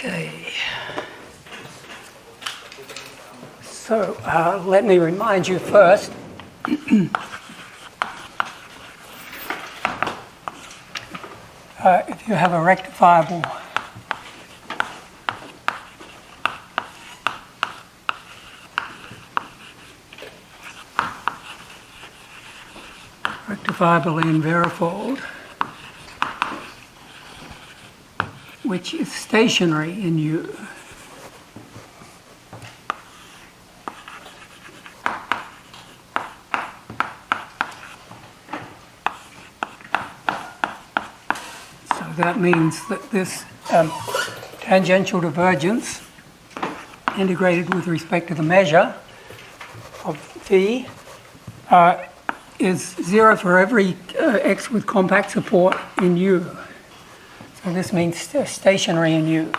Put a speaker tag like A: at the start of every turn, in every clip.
A: Okay. So let me remind you first if you have a rectifiable n-varifold, which is stationary in U. So that means that this tangential divergence integrated with respect to the measure of V is 0 for every x with compact support in U. So this means stationary in U.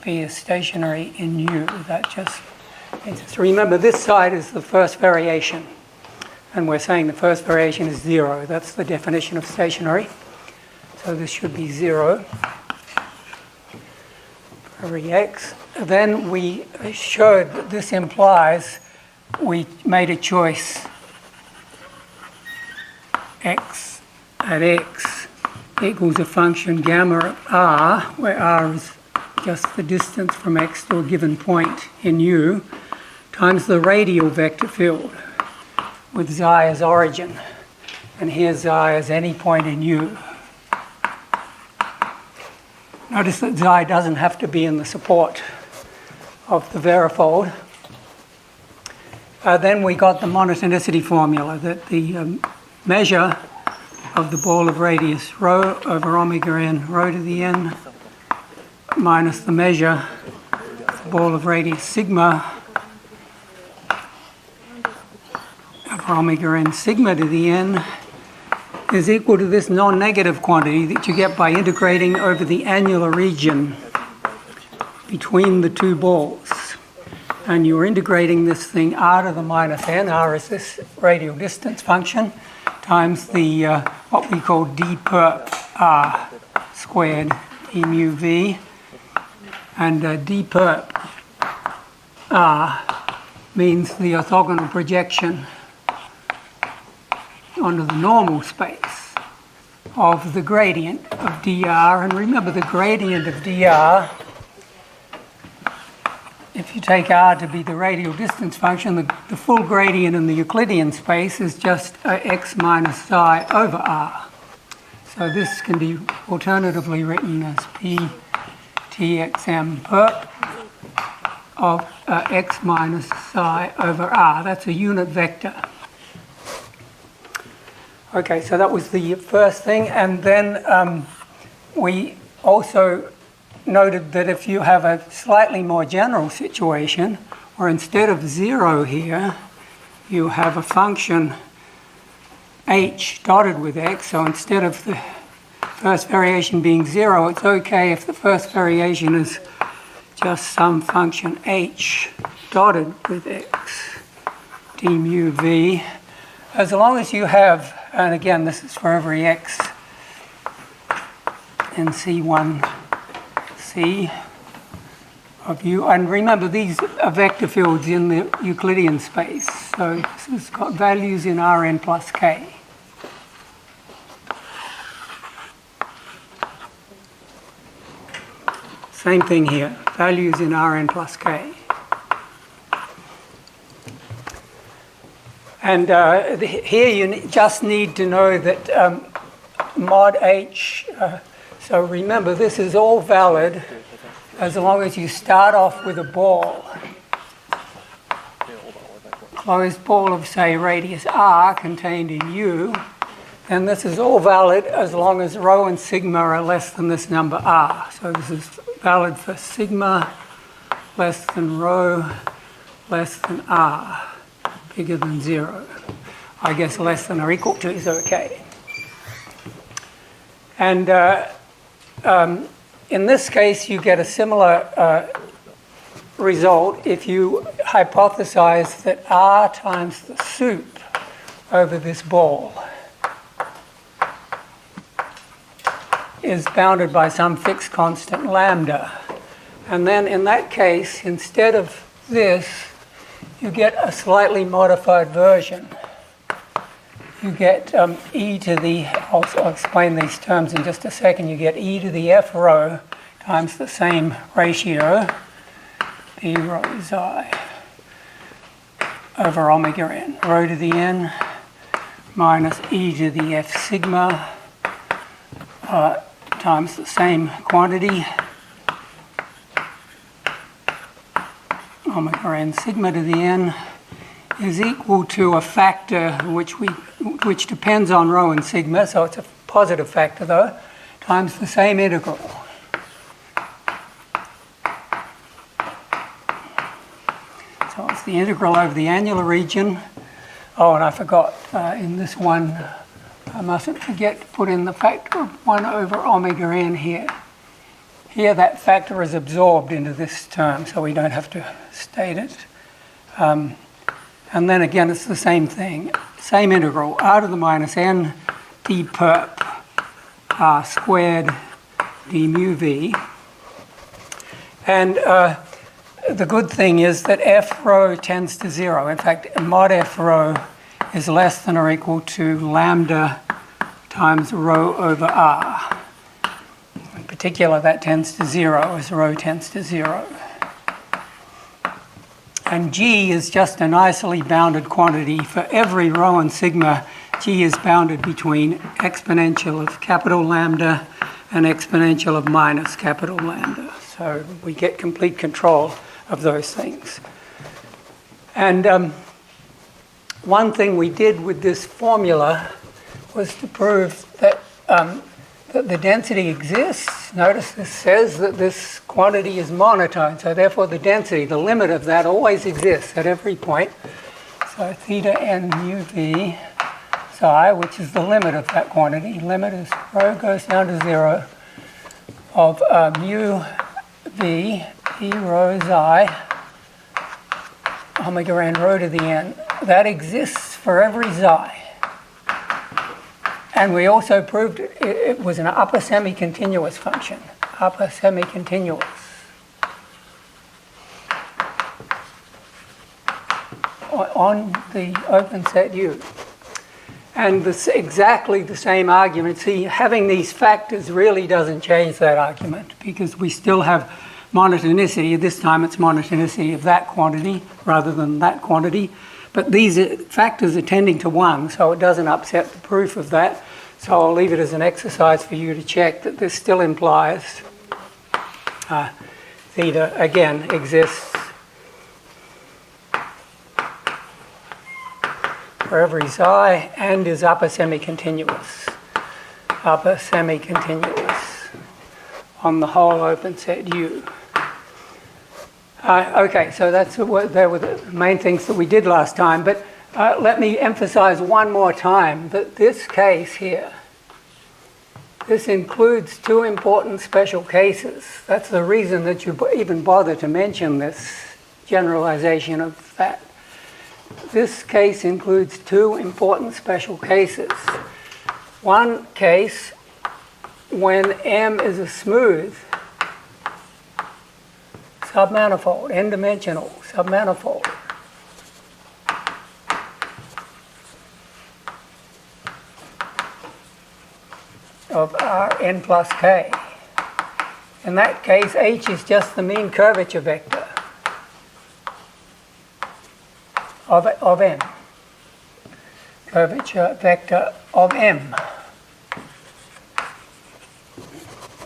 A: V is stationary in U. That just means it's, remember, this side is the first variation. And we're saying the first variation is 0. That's the definition of stationary. So this should be 0 for every x. Then we showed that this implies we made a choice x at x equals a function gamma at r, where r is just the distance from x to a given point in U, times the radial vector field with xi as origin. And here xi as any point in U. Notice that xi doesn't have to be in the support of the varifold. Then we got the monotonicity formula, that the measure of the ball of radius rho over omega n rho to the n minus the measure of the ball of radius sigma over omega n sigma to the n is equal to this non-negative quantity that you get by integrating over the annular region between the two balls. And you're integrating this thing r to the minus n, r is this radial distance function, times the what we call d perp r squared d mu v. And d perp r means the orthogonal projection onto the normal space of the gradient of dr. And remember, the gradient of dr, if you take r to be the radial distance function, the full gradient in the Euclidean space is just x minus psi over r. So this can be alternatively written as p txm perp of x minus psi over r. That's a unit vector. Okay, so that was the first thing. And then we also noted that if you have a slightly more general situation, where instead of 0 here, you have a function h dotted with x, so instead of the first variation being 0, it's okay if the first variation is just some function h dotted with x d mu v, as long as you have, and again this is for every x in C1 C of U, and remember these are vector fields in the Euclidean space, so this has got values in Rn plus k. Same thing here, values in Rn plus k. And here you just need to know that mod h, so remember this is all valid as long as you start off with a ball, closed ball of say radius r contained in U, and this is all valid as long as rho and sigma are less than this number r. So this is valid for sigma less than rho less than r, bigger than 0. I guess less than or equal to is okay. And in this case, you get a similar result if you hypothesize that r times the sup over this ball is bounded by some fixed constant lambda. And then in that case, instead of this, you get a slightly modified version. You get e to the, I'll explain these terms in just a second, you get e to the f rho times the same ratio, e rho xi over omega n, rho to the n minus e to the f sigma times the same quantity, omega n sigma to the n, is equal to a factor which depends on rho and sigma, so it's a positive factor though, times the same integral. So it's the integral over the annular region. Oh, and I forgot, in this one, I mustn't forget to put in the factor of 1 over omega n here. Here that factor is absorbed into this term, so we don't have to state it. And then again, it's the same thing. Same integral, r to the minus n d perp r squared d mu v. And the good thing is that f rho tends to 0. In fact, mod f rho is less than or equal to lambda times rho over r. In particular, that tends to 0 as rho tends to 0. And G is just a nicely bounded quantity. For every rho and sigma, G is bounded between exponential of capital lambda and exponential of minus capital lambda. So we get complete control of those things. And one thing we did with this formula was to prove that, that the density exists. Notice this says that this quantity is monotone, so therefore the density, the limit of that, always exists at every point. So theta n mu v psi, which is the limit of that quantity, limit is rho goes down to 0 of mu v e rho xi omega n rho to the n. That exists for every xi. And we also proved it was an upper semi-continuous function. Upper semi-continuous. On the open set U. And exactly the same argument. See, having these factors really doesn't change that argument because we still have monotonicity. This time it's monotonicity of that quantity rather than that quantity. But these factors are tending to 1, so it doesn't upset the proof of that. So I'll leave it as an exercise for you to check that this still implies theta, again, exists for every psi and is upper semi-continuous. Upper semi-continuous on the whole open set U. Okay, so they were the main things that we did last time, but let me emphasize one more time that this case here, this includes 2 important special cases. That's the reason that you even bother to mention this generalization of that. This case includes 2 important special cases. One case when M is a smooth submanifold, n-dimensional submanifold. Of Rn plus k. In that case, H is just the mean curvature vector of M. Curvature vector of M.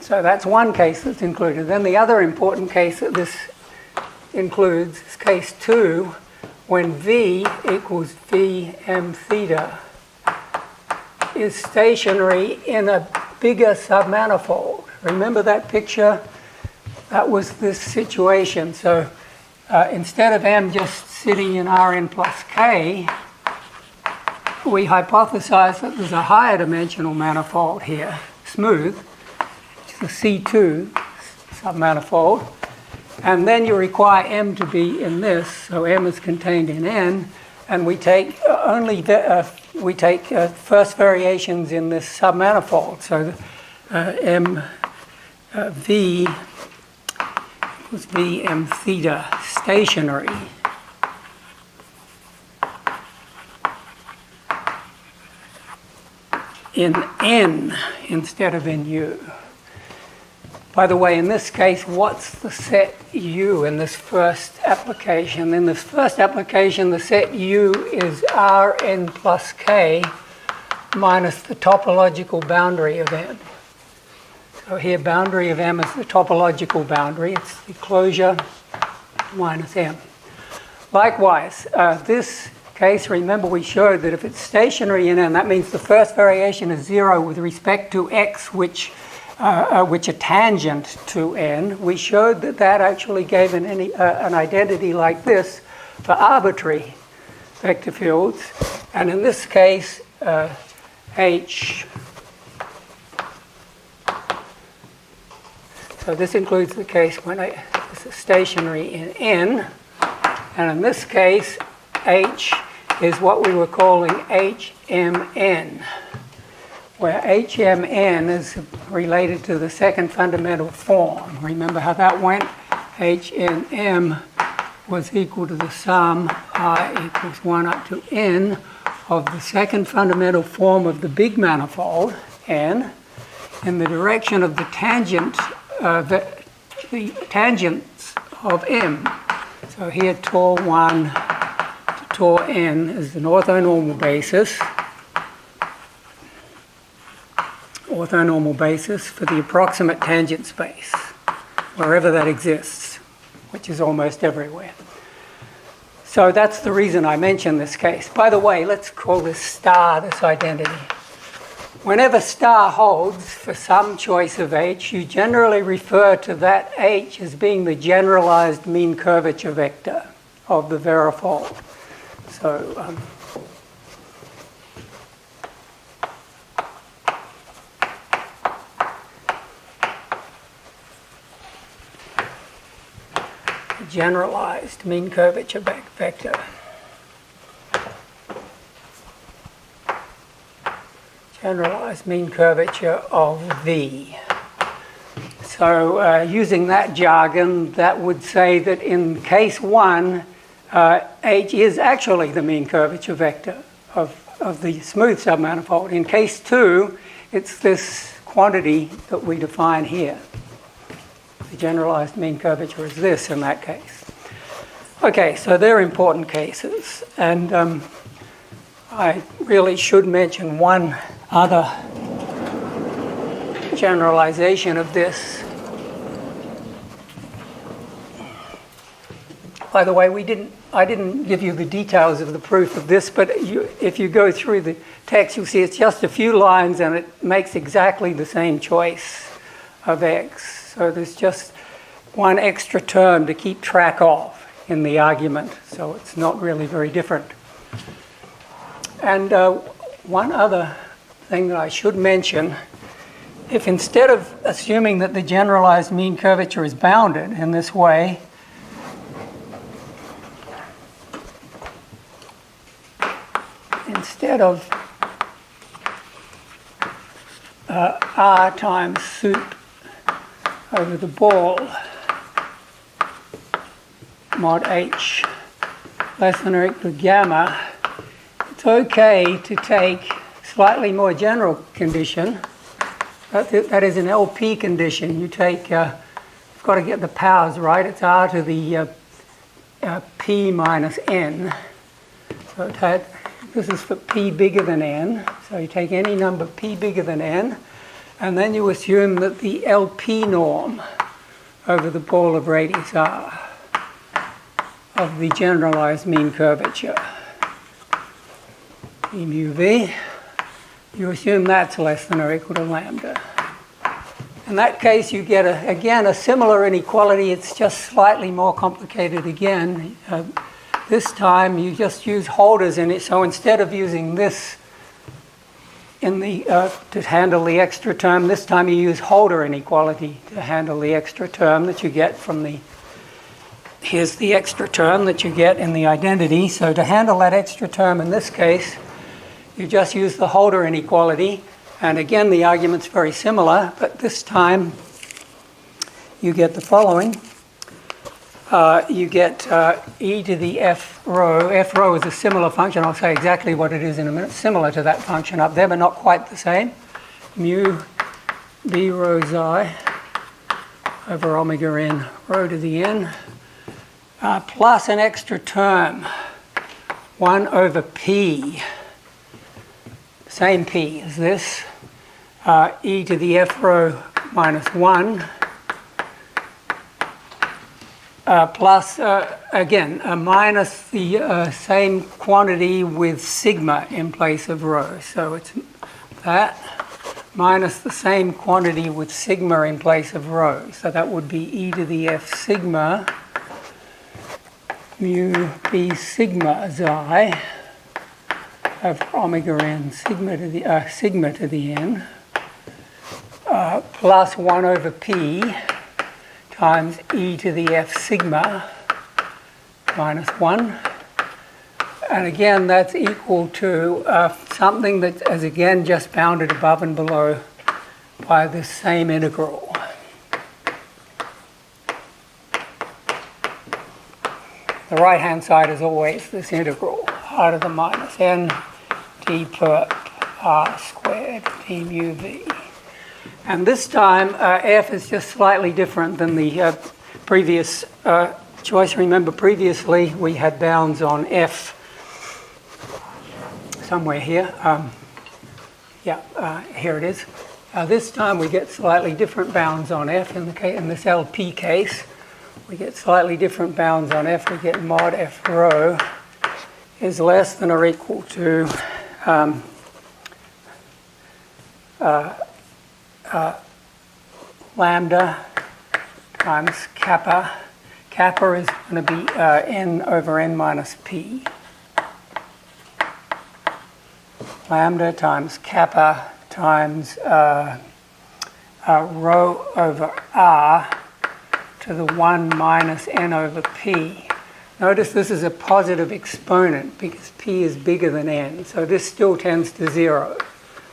A: So that's one case that's included. Then the other important case that this includes is case 2, when V equals Vm theta is stationary in a bigger submanifold. Remember that picture? That was this situation. So instead of M just sitting in Rn plus k, we hypothesized that there's a higher dimensional manifold here, smooth, the C2 submanifold, and then you require M to be in this, so M is contained in N, and we take first variations in this submanifold. So V equals V m theta stationary in N instead of in U. By the way, in this case, what's the set U in this first application? In this first application, the set U is Rn plus K minus the topological boundary of M. So here, boundary of M is the topological boundary. It's the closure minus M. Likewise, this case, remember we showed that if it's stationary in N, that means the first variation is 0 with respect to X, which are tangent to N. We showed that that actually gave an identity like this for arbitrary vector fields. And in this case, H, so this includes the case when this is stationary in N. And in this case, H is what we were calling HMN, where HMN is related to the second fundamental form. Remember how that went? HNM was equal to the sum I equals 1 up to N of the second fundamental form of the big manifold, N, in the direction of the tangent, the tangents of M. So here, tau 1 to tau N is an orthonormal basis. Orthonormal basis for the approximate tangent space, wherever that exists, which is almost everywhere. So that's the reason I mention this case. By the way, let's call this star, this identity. Whenever star holds for some choice of H, you generally refer to that H as being the generalized mean curvature vector of the varifold. So generalized mean curvature vector. Generalized mean curvature of V. So using that jargon, that would say that in case 1, H is actually the mean curvature vector of the smooth submanifold. In case 2, it's this quantity that we define here. The generalized mean curvature is this in that case. Okay, so they're important cases. And I really should mention one other generalization of this. By the way, I didn't give you the details of the proof of this, but if you go through the text, you'll see it's just a few lines and it makes exactly the same choice of X. So there's just one extra term to keep track of in the argument, so it's not really very different. And one other thing that I should mention, if instead of assuming that the generalized mean curvature is bounded in this way, instead of R times soup over the ball mod H less than or equal to gamma, it's okay to take slightly more general condition. That is an LP condition. You take, you've got to get the powers right. It's R to the P minus N. So this is for P bigger than N. So you take any number P bigger than N, and then you assume that the LP norm over the ball of radius R of the generalized mean curvature, E mu V, you assume that's less than or equal to lambda. In that case, you get, again, a similar inequality. It's just slightly more complicated again. This time, you just use holders in it. So instead of using this in the to handle the extra term, this time you use holder inequality to handle the extra term that you get from the, here's the extra term that you get in the identity. So to handle that extra term in this case, you just use the holder inequality, And again, the argument's very similar, but this time you get the following. You get e to the f rho. F rho is a similar function. I'll say exactly what it is in a minute. Similar to that function up there, but not quite the same. Mu b rho xi over omega n rho to the n, plus an extra term, 1 over p, same p as this, e to the f rho minus 1, plus, again, minus the same quantity with sigma in place of rho. So it's that minus the same quantity with sigma in place of rho. So that would be e to the f sigma mu b sigma xi of omega n sigma to the n plus 1 over p times e to the f sigma minus 1. And again, that's equal to something that is again just bounded above and below by this same integral. The right-hand side is always this integral, r to the minus n d per r squared d mu v. And this time, f is just slightly different than the previous choice. Remember, previously we had bounds on f somewhere here. Here it is. This time we get slightly different bounds on f. In this LP case, we get slightly different bounds on f. We get mod f rho is less than or equal to lambda times kappa. Kappa is going to be n over n minus p. Lambda times kappa times rho over r to the 1 minus n over p. Notice this is a positive exponent because p is bigger than n, so this still tends to 0.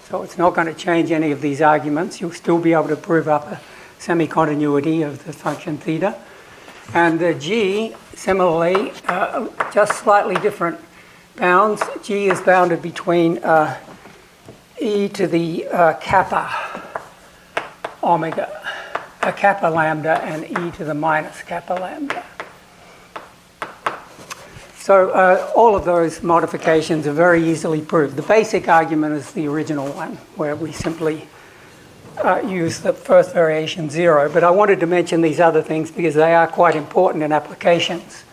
A: So it's not going to change any of these arguments. You'll still be able to prove up a semi-continuity of the function theta. And g, similarly, just slightly different bounds. G is bounded between e to the kappa omega, kappa lambda, and e to the minus kappa lambda. So all of those modifications are very easily proved. The basic argument is the original one, where we simply use the first variation 0. But I wanted to mention these other things because they are quite important in applications.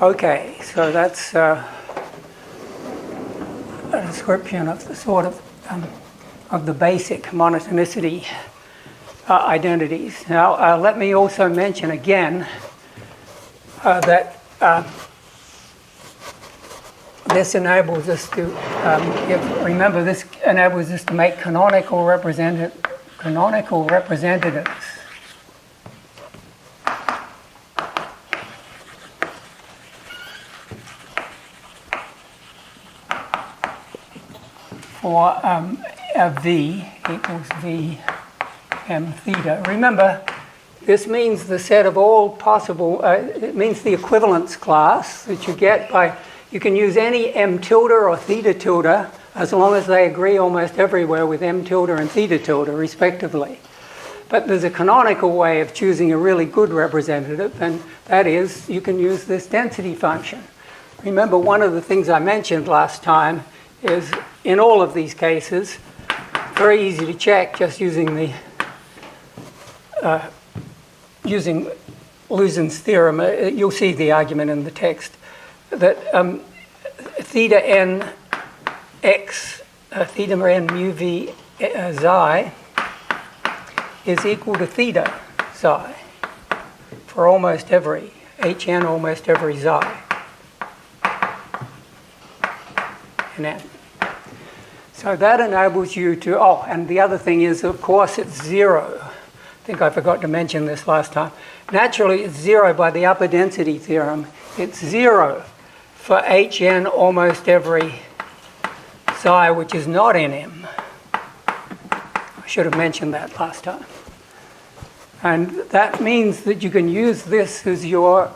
A: Okay, so that's a description of the sort of the basic monotonicity identities. Now, let me also mention again that this enables us to, remember, this enables us to make canonical representatives for v equals v m theta. Remember, this means the set of all possible, it means the equivalence class that you get by, you can use any m tilde or theta tilde as long as they agree almost everywhere with m tilde and theta tilde respectively. But there's a canonical way of choosing a really good representative, and that is you can use this density function. Remember, one of the things I mentioned last time is in all of these cases, very easy to check just using the using Luzin's theorem. You'll see the argument in the text that theta n x, theta n mu v xi is equal to theta psi for almost every hn, almost every xi in n. So that enables you to, oh, and the other thing is, of course, it's 0. I think I forgot to mention this last time. Naturally, it's 0 by the upper density theorem. It's 0 for hn almost every psi which is not in M. I should have mentioned that last time. And that means that you can use this as your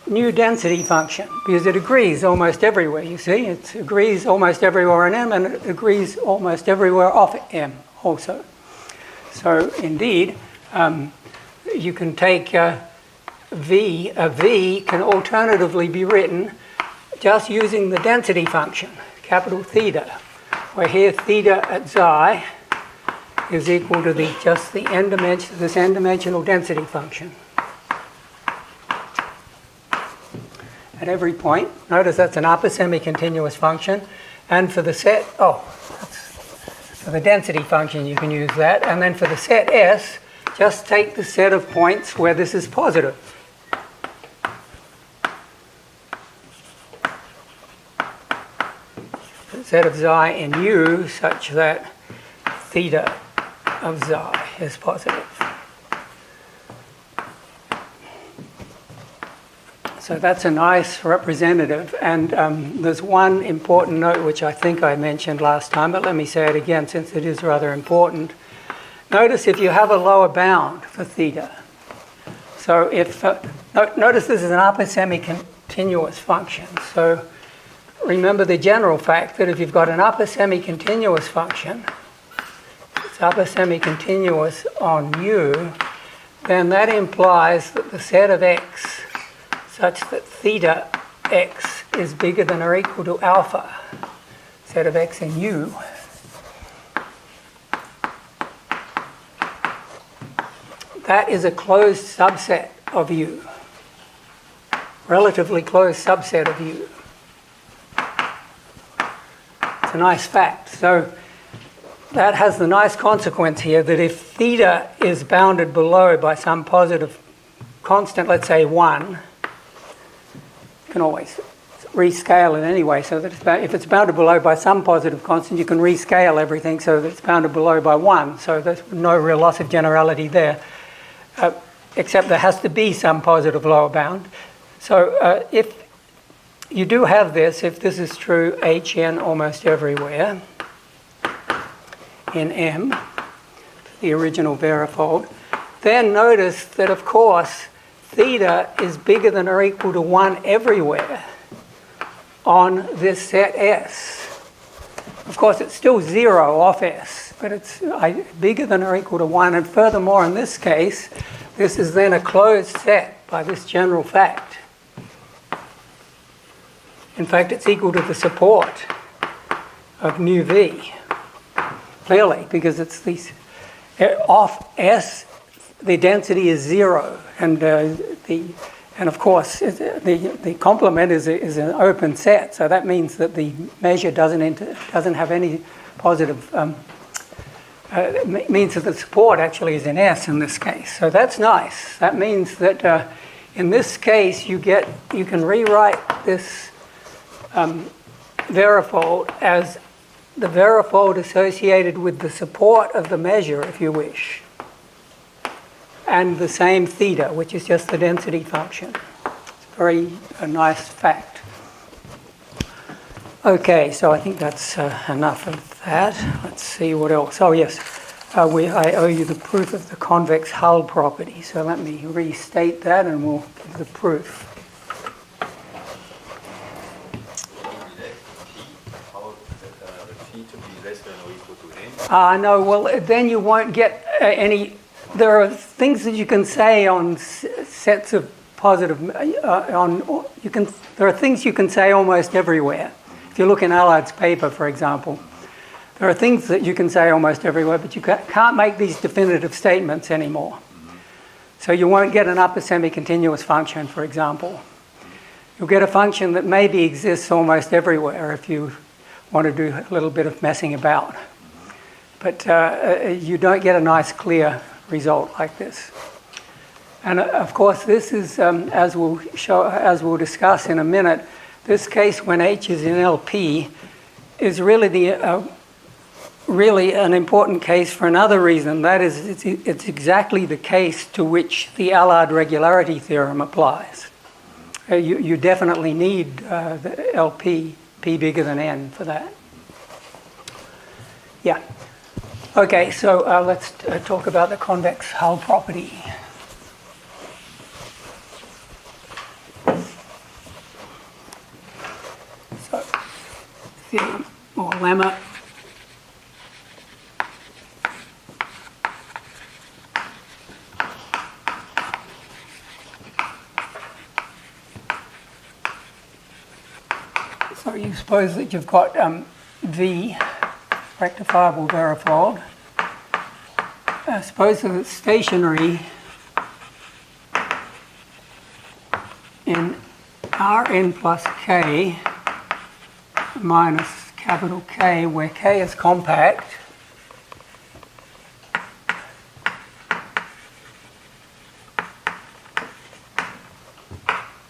A: new density function, because it agrees almost everywhere, you see. It agrees almost everywhere in M, and it agrees almost everywhere off M also. So indeed, you can take V. A V can alternatively be written just using the density function, capital theta, where here theta at xi is equal to just the this n-dimensional density function. At every point, notice that's an upper semi-continuous function, and for the set, for the density function you can use that, and then for the set S, just take the set of points where this is positive. The set of xi in U such that theta of xi is positive. So that's a nice representative, and there's one important note which I think I mentioned last time, but let me say it again since it is rather important. Notice if you have a lower bound for theta. So if, notice this is an upper semi-continuous function. So remember the general fact that if you've got an upper semi-continuous function, it's upper semi-continuous on U, then that implies that the set of x such that theta x is bigger than or equal to alpha, set of x in U. That is a closed subset of U, relatively closed subset of U. It's a nice fact. So that has the nice consequence here that if theta is bounded below by some positive constant, let's say 1, you can always rescale it anyway, so that if it's bounded below by some positive constant, you can rescale everything so that it's bounded below by 1. So there's no real loss of generality there, except there has to be some positive lower bound. So if you do have this, if this is true, Hn almost everywhere in M, the original varifold, then notice that, of course, theta is bigger than or equal to 1 everywhere on this set S. Of course, it's still 0 off S, but it's bigger than or equal to 1. And furthermore, in this case, this is then a closed set by this general fact. In fact, it's equal to the support of mu V, clearly, because it's these off S, the density is 0, and of course the complement is an open set, so that means that the measure doesn't have any positive. It means that the support actually is in S in this case. So that's nice. That means that in this case you can rewrite this varifold as the varifold associated with the support of the measure, if you wish, and the same theta, which is just the density function. It's a nice fact. Okay, so I think that's enough of that. Let's see what else. Oh yes, I owe you the proof of the convex hull property. So let me restate that and we'll give the proof. No, well then you won't get any. There are things that you can say on sets of positive. There are things you can say almost everywhere. If you look in Allard's paper, for example, there are things that you can say almost everywhere, but you can't make these definitive statements anymore. So you won't get an upper semi-continuous function, for example. You'll get a function that maybe exists almost everywhere if you want to do a little bit of messing about. But you don't get a nice, clear result like this. And of course, this is, as we'll discuss in a minute, this case when H is in LP is really really an important case for another reason. That is, it's exactly the case to which the Allard regularity theorem applies. You definitely need the LP, P bigger than N for that. Yeah. Okay, so let's talk about the convex hull property. So, theorem or lemma. So you suppose that you've got V, rectifiable verifold. Suppose that it's stationary in Rn plus K minus capital K, where K is compact.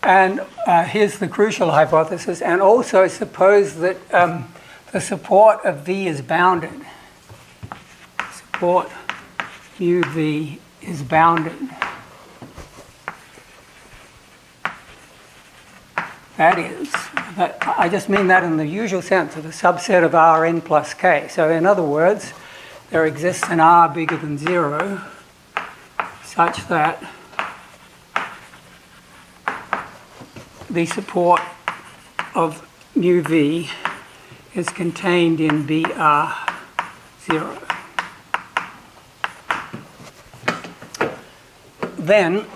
A: And here's the crucial hypothesis. And also suppose that the support of V is bounded. Support mu V is bounded. That is, I just mean that in the usual sense of a subset of Rn plus K. So in other words, there exists an R bigger than 0 such that the support of mu V is contained in BR0. Then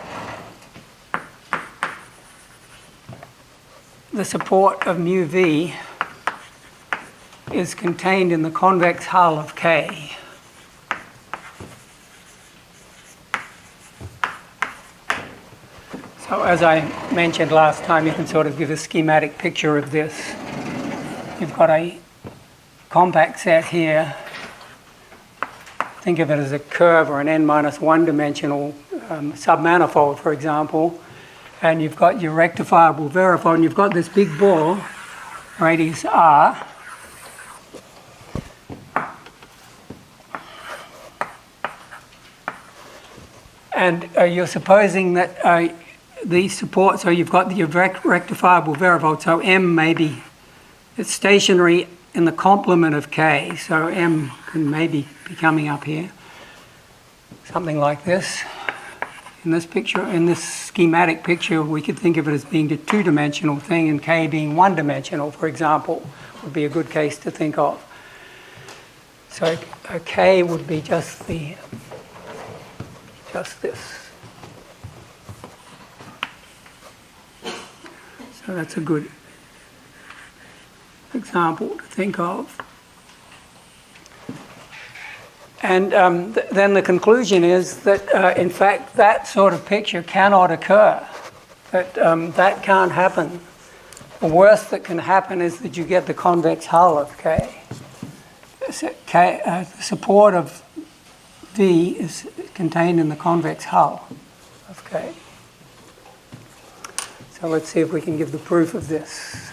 A: the support of mu V is contained in the convex hull of K. So as I mentioned last time, you can sort of give a schematic picture of this. You've got a compact set here. Think of it as a curve or an n-1 dimensional submanifold, for example. And you've got your rectifiable verifold, and you've got this big ball, radius r. And you're supposing that the support, so you've got the rectifiable verifold, so m maybe, it's stationary in the complement of k, so m can maybe be coming up here, something like this. In this picture, in this schematic picture, we could think of it as being a two-dimensional thing and k being one-dimensional, for example, would be a good case to think of. So k would be just this. So that's a good example to think of. And then the conclusion is that, in fact, that sort of picture cannot occur, that that can't happen. The worst that can happen is that you get the convex hull of K. The support of V is contained in the convex hull of K. So let's see if we can give the proof of this.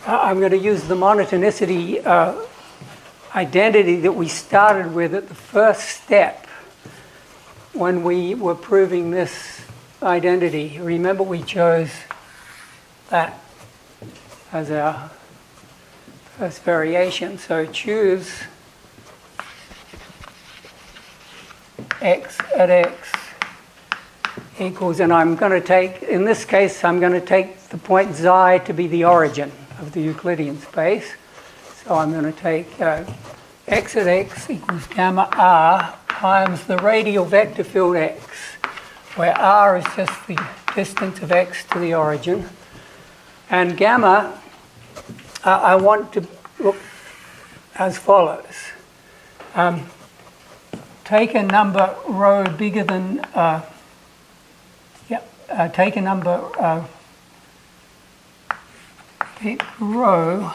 A: I'm going to use the monotonicity identity that we started with at the first step when we were proving this identity. Remember, we chose that as our first variation. So choose x at x equals, and I'm going to take, in this case, I'm going to take the point xi to be the origin of the Euclidean space. So I'm going to take x at x equals gamma r times the radial vector field x, where r is just the distance of x to the origin. And gamma, I want to look as follows. Take a number rho bigger than, take a number big rho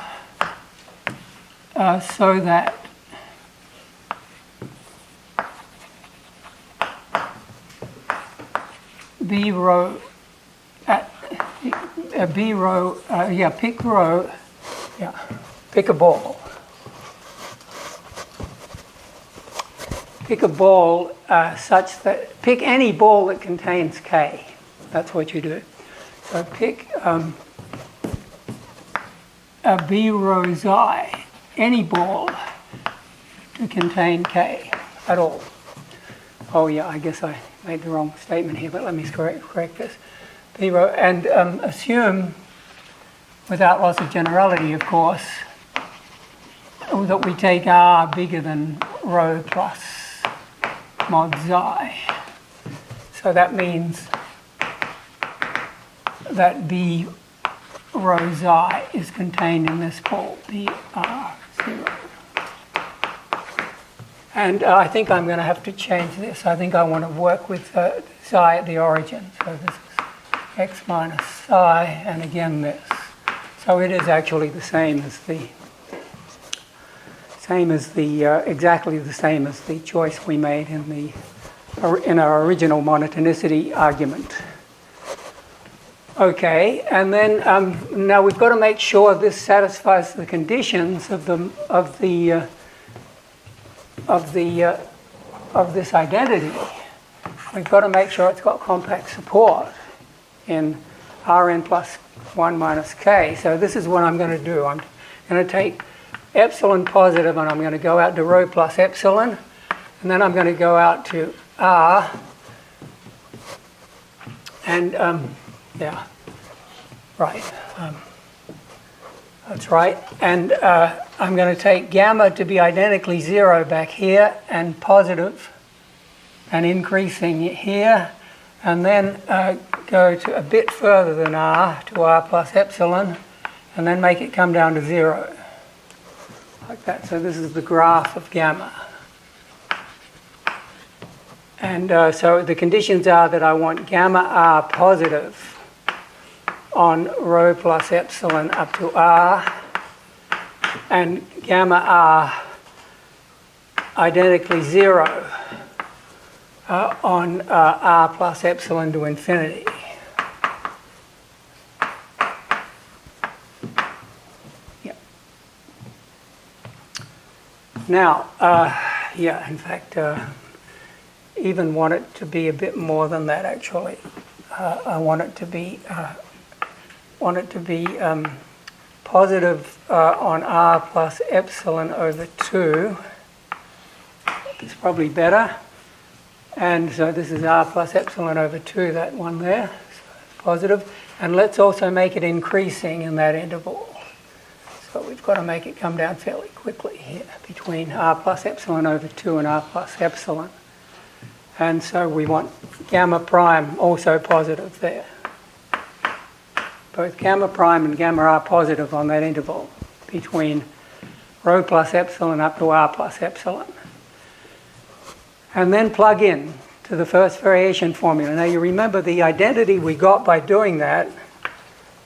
A: so that B rho at a B row, pick row, pick a ball. Pick a ball such that, pick any ball that contains K. That's what you do. So pick a B row xi, any ball to contain K at all. Oh yeah, I guess I made the wrong statement here, but let me correct this. B row, and assume, without loss of generality, of course, that we take R bigger than rho plus mod xi. So that means that B rho xi is contained in this ball, BR0. And I think I'm going to have to change this. I think I want to work with xi at the origin. So this is x minus psi, and again this. So it is actually the same as the exactly the same as the choice we made in our original monotonicity argument. Okay, and then now we've got to make sure this satisfies the conditions of this identity. We've got to make sure it's got compact support in Rn plus 1 minus k. So this is what I'm going to do. I'm going to take epsilon positive, and I'm going to go out to rho plus epsilon, and then I'm going to go out to R, and that's right. And I'm going to take gamma to be identically 0 back here, and positive, and increasing here, and then go to a bit further than R to R plus epsilon, and then make it come down to 0. Like that. So this is the graph of gamma. And so the conditions are that I want gamma R positive on rho plus epsilon up to R, and gamma R identically 0 on R plus epsilon to infinity. Now, in fact, even want it to be a bit more than that. Actually, I want it to be positive on R plus epsilon over 2. It's probably better. And so this is R plus epsilon over 2, that one there, so it's positive. And let's also make it increasing in that interval. So we've got to make it come down fairly quickly here between R plus epsilon over 2 and R plus epsilon. And so we want gamma prime also positive there. Both gamma prime and gamma R positive on that interval between rho plus epsilon up to R plus epsilon. And then plug in to the first variation formula. Now you remember the identity we got by doing that.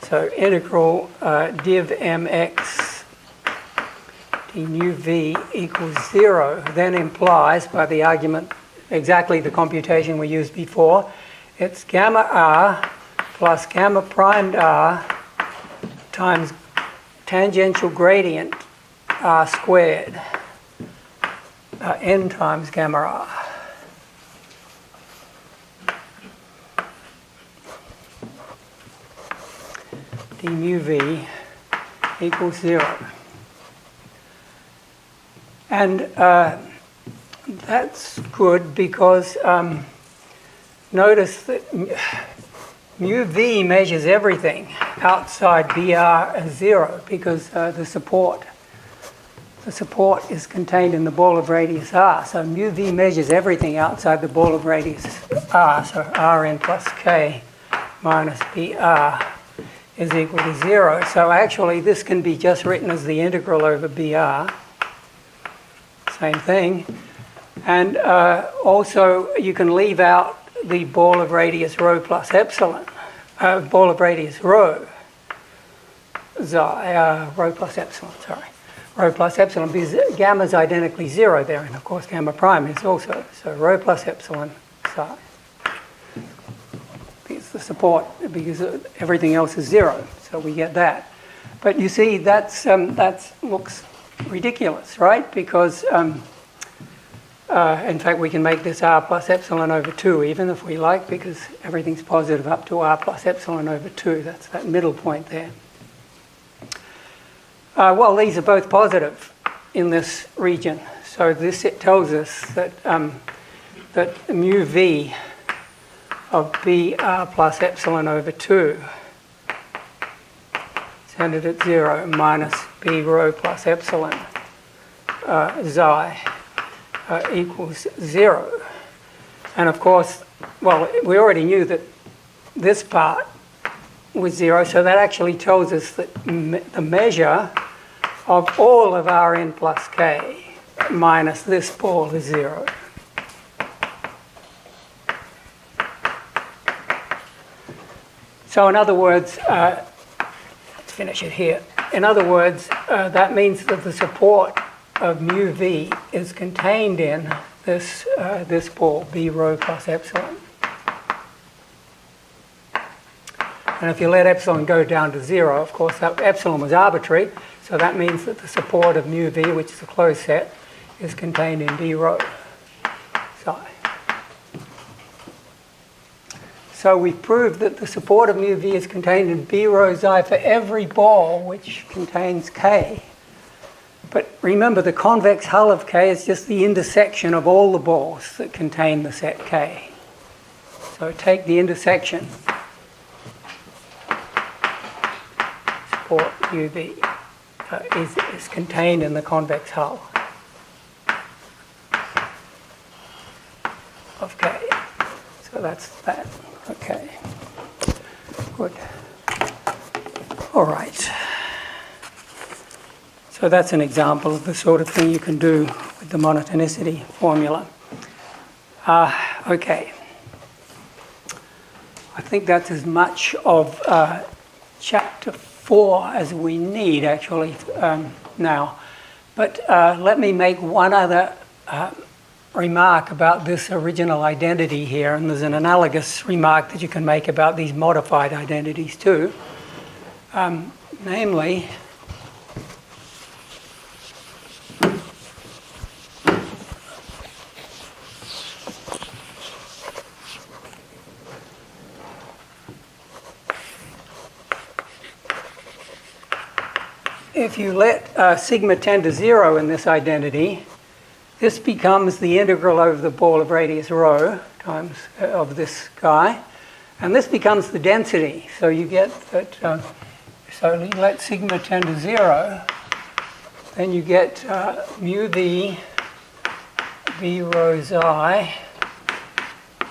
A: So integral div mx d mu v equals 0 then implies, by the argument, exactly the computation we used before. It's gamma r plus gamma primed r times tangential gradient r squared, n times gamma r. d mu v equals 0. And that's good because notice that mu v measures everything outside BR as 0 because the support is contained in the ball of radius r. So mu v measures everything outside the ball of radius r. So Rn plus k minus BR is equal to 0. So actually this can be just written as the integral over BR. Same thing. And also you can leave out the ball of radius rho plus epsilon, ball of radius rho, rho plus epsilon, rho plus epsilon, because gamma is identically 0 there, and of course gamma prime is also, so rho plus epsilon psi. It's the support because everything else is 0. So we get that. But you see, that looks ridiculous, right? Because, in fact, we can make this r plus epsilon over 2 even if we like, because everything's positive up to r plus epsilon over 2. That's that middle point there. Well, these are both positive in this region. So this, it tells us that, that mu v of br plus epsilon over 2 centered at 0 minus b rho plus epsilon xi equals 0. And of course, well, we already knew that this part was 0, so that actually tells us that the measure of all of Rn plus k minus this ball is 0. So in other words, let's finish it here. In other words, that means that the support of mu v is contained in this, this ball, b rho plus epsilon. And if you let epsilon go down to 0, of course, that epsilon was arbitrary, so that means that the support of mu v, which is a closed set, is contained in b rho psi. So we proved that the support of mu v is contained in b rho xi for every ball which contains k. But remember, the convex hull of k is just the intersection of all the balls that contain the set k. So take the intersection, support mu v is contained in the convex hull of k. So that's that. Okay. Good. All right. So that's an example of the sort of thing you can do with the monotonicity formula. Okay. I think that's as much of chapter 4 as we need, actually, now. But let me make one other remark about this original identity here, and there's an analogous remark that you can make about these modified identities too. Namely, if you let sigma tend to 0 in this identity, this becomes the integral over the ball of radius rho times of this guy, and this becomes the density. So you get that, so you let sigma tend to 0, then you get mu v b rho xi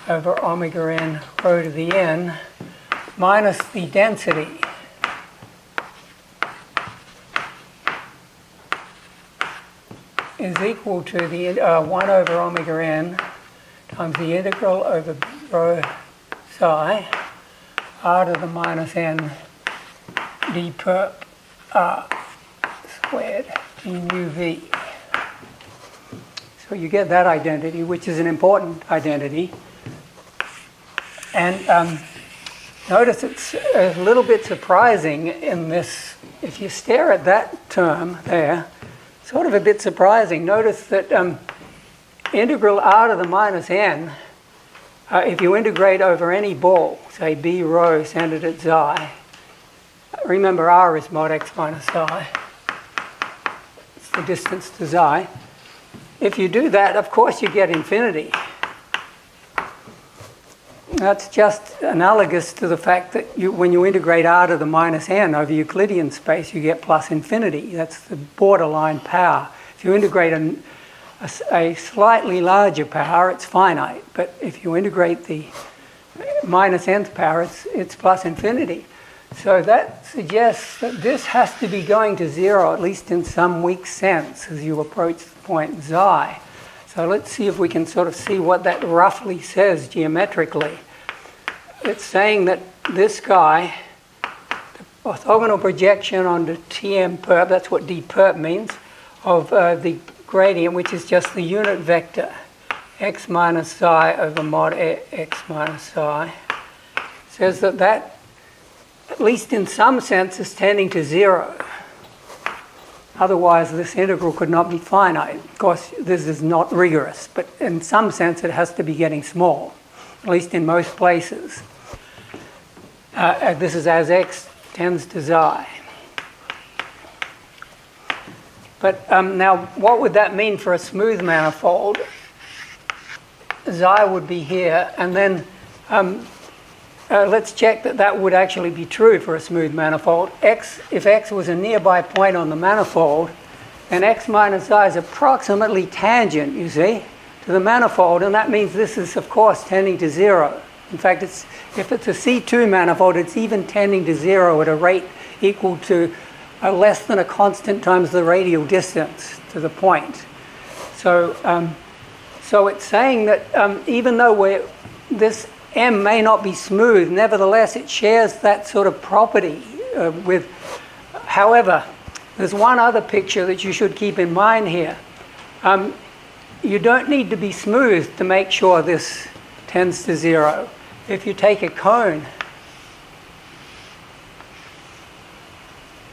A: over omega n rho to the n minus the density is equal to the 1 over omega n times the integral over rho psi r to the minus n d perp r squared d mu v. So you get that identity, which is an important identity. And notice it's a little bit surprising in this, if you stare at that term there, sort of a bit surprising. Notice that integral r to the minus n, if you integrate over any ball, say b rho centered at xi, remember r is mod x minus psi, it's the distance to xi. If you do that, of course you get infinity. That's just analogous to the fact that when you integrate r to the minus n over Euclidean space, you get plus infinity. That's the borderline power. If you integrate a slightly larger power, it's finite. But if you integrate the minus nth power, it's plus infinity. So that suggests that this has to be going to 0, at least in some weak sense, as you approach the point xi. So let's see if we can sort of see what that roughly says geometrically. It's saying that this guy, the orthogonal projection onto Tm perp, that's what d perp means, of the gradient, which is just the unit vector, x minus psi over mod x minus psi, says that that, at least in some sense, is tending to 0. Otherwise, this integral could not be finite. Of course, this is not rigorous, but in some sense, it has to be getting small, at least in most places. This is as x tends to xi. But now, what would that mean for a smooth manifold? Xi would be here, and then let's check that that would actually be true for a smooth manifold. If x was a nearby point on the manifold, then x minus xi is approximately tangent, you see, to the manifold, and that means this is, of course, tending to 0. In fact, if it's a C2 manifold, it's even tending to 0 at a rate equal to less than a constant times the radial distance to the point. So, so it's saying that even though this M may not be smooth, nevertheless it shares that sort of property with. However, there's one other picture that you should keep in mind here. You don't need to be smooth to make sure this tends to 0. If you take a cone,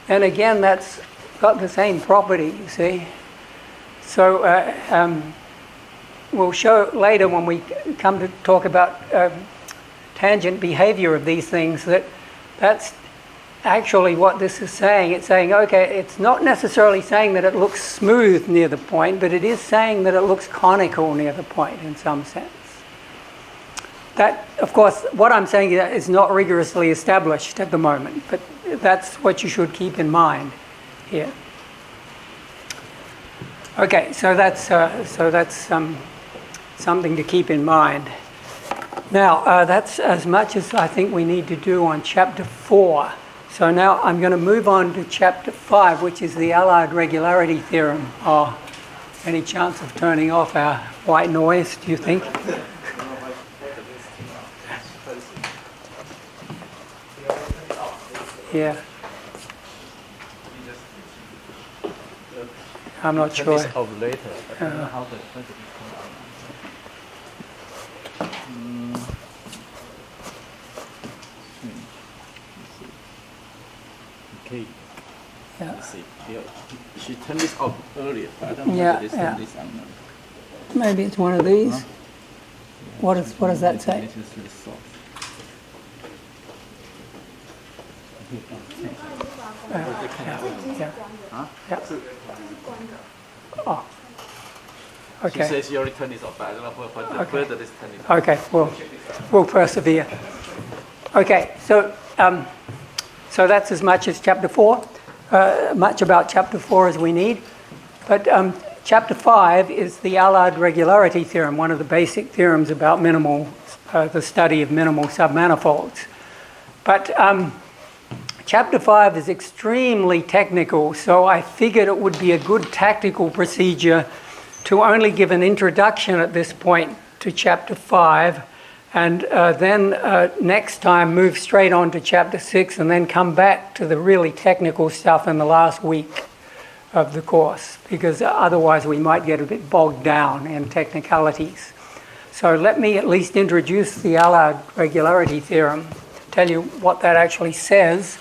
A: and again that's got the same property, you see. So we'll show later when we come to talk about tangent behavior of these things that that's actually what this is saying. It's saying, okay, it's not necessarily saying that it looks smooth near the point, but it is saying that it looks conical near the point in some sense. That, of course, what I'm saying is not rigorously established at the moment, but that's what you should keep in mind here. Okay, so that's something to keep in mind. Now, that's as much as I think we need to do on Chapter 4. So now I'm going to move on to Chapter 5, which is the Allied regularity theorem. Oh, any chance of turning off our white noise, do you think? Yeah. I'm not sure.
B: Okay.
A: Yeah.
B: See, she turned this off earlier, but I don't know if this turn this on now.
A: Maybe it's one of these. Huh? What does that say?
B: This is really soft.
A: Yeah.
B: Huh?
A: Yeah. Oh. Okay.
B: She says she already turned this off, but I don't know whether this turned it off.
A: Okay, we'll persevere. Okay, so so that's as much as Chapter 4, much about Chapter 4 as we need. But Chapter 5 is the Allied regularity theorem, one of the basic theorems about the study of minimal submanifolds. But Chapter 5 is extremely technical, so I figured it would be a good tactical procedure to only give an introduction at this point to Chapter 5, and then next time move straight on to Chapter 6, and then come back to the really technical stuff in the last week of the course, because otherwise we might get a bit bogged down in technicalities. So let me at least introduce the Allied regularity theorem, tell you what that actually says,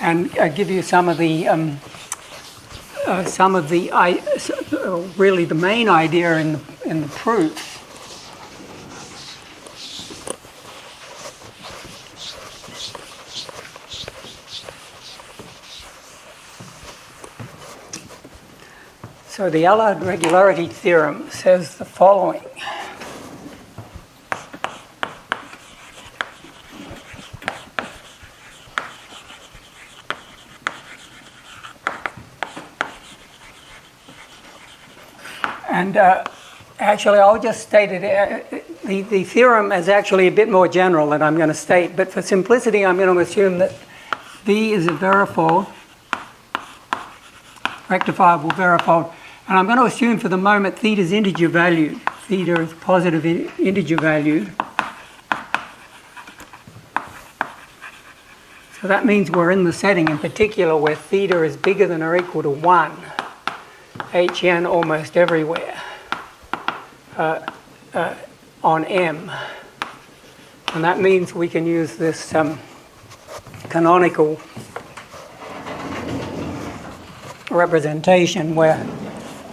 A: and give you some of the really the main idea in the proof. So the Allied regularity theorem says the following. And actually, I'll just state it. The theorem is actually a bit more general than I'm going to state, but for simplicity, I'm going to assume that V is a varifold, rectifiable varifold, and I'm going to assume for the moment theta is integer valued. Theta is positive integer valued. So that means we're in the setting in particular where theta is bigger than or equal to 1. Hn almost everywhere on M. And that means we can use this canonical representation where,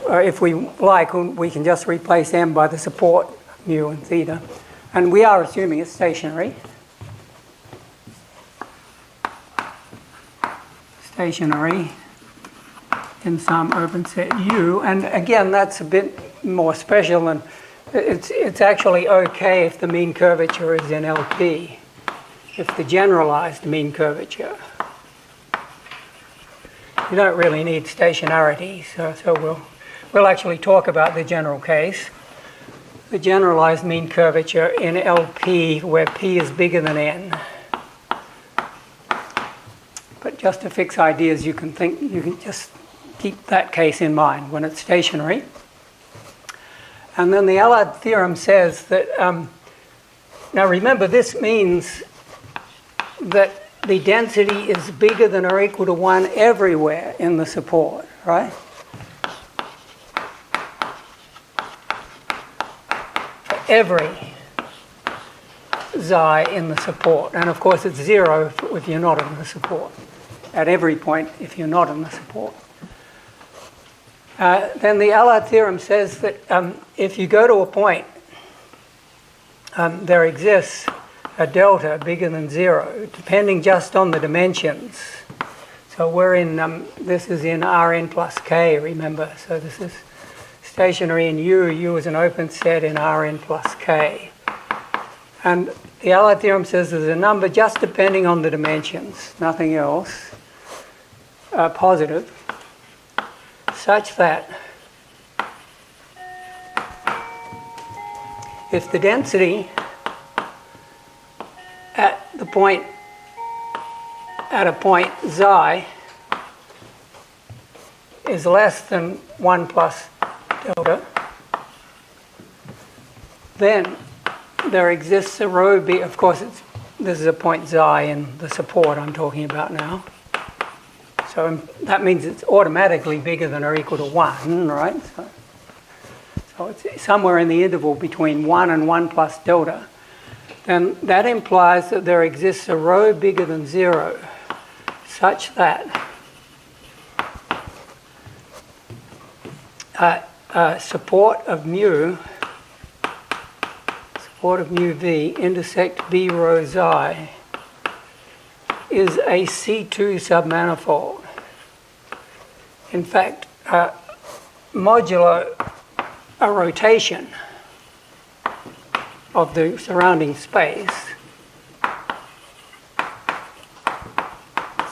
A: if we like, we can just replace m by the support mu and theta. And we are assuming it's stationary. Stationary in some open set U. And again, that's a bit more special, and it's actually okay if the mean curvature is in LP, if the generalized mean curvature. You don't really need stationarity, so we'll actually talk about the general case. The generalized mean curvature in LP, where P is bigger than N. But just to fix ideas, you can just keep that case in mind when it's stationary. And then the Allard theorem says that, now remember, this means that the density is bigger than or equal to 1 everywhere in the support, right? For every xi in the support. And of course it's 0 if you're not in the support. At every point if you're not in the support. Then the Allard theorem says that if you go to a point, there exists a delta bigger than 0, depending just on the dimensions. So we're in, this is in Rn plus k, remember. So this is stationary in U. U is an open set in Rn plus k. And the Allard theorem says there's a number just depending on the dimensions, nothing else, positive, such that if the density at a point xi is less than 1 plus delta, then there exists a rho b. Of course, this is a point xi in the support I'm talking about now. So that means it's automatically bigger than or equal to 1, right? So it's somewhere in the interval between 1 and 1 plus delta. Then that implies that there exists a rho bigger than 0, such that support of mu v intersect b rho xi is a C2 submanifold. In fact, modulo a rotation of the surrounding space.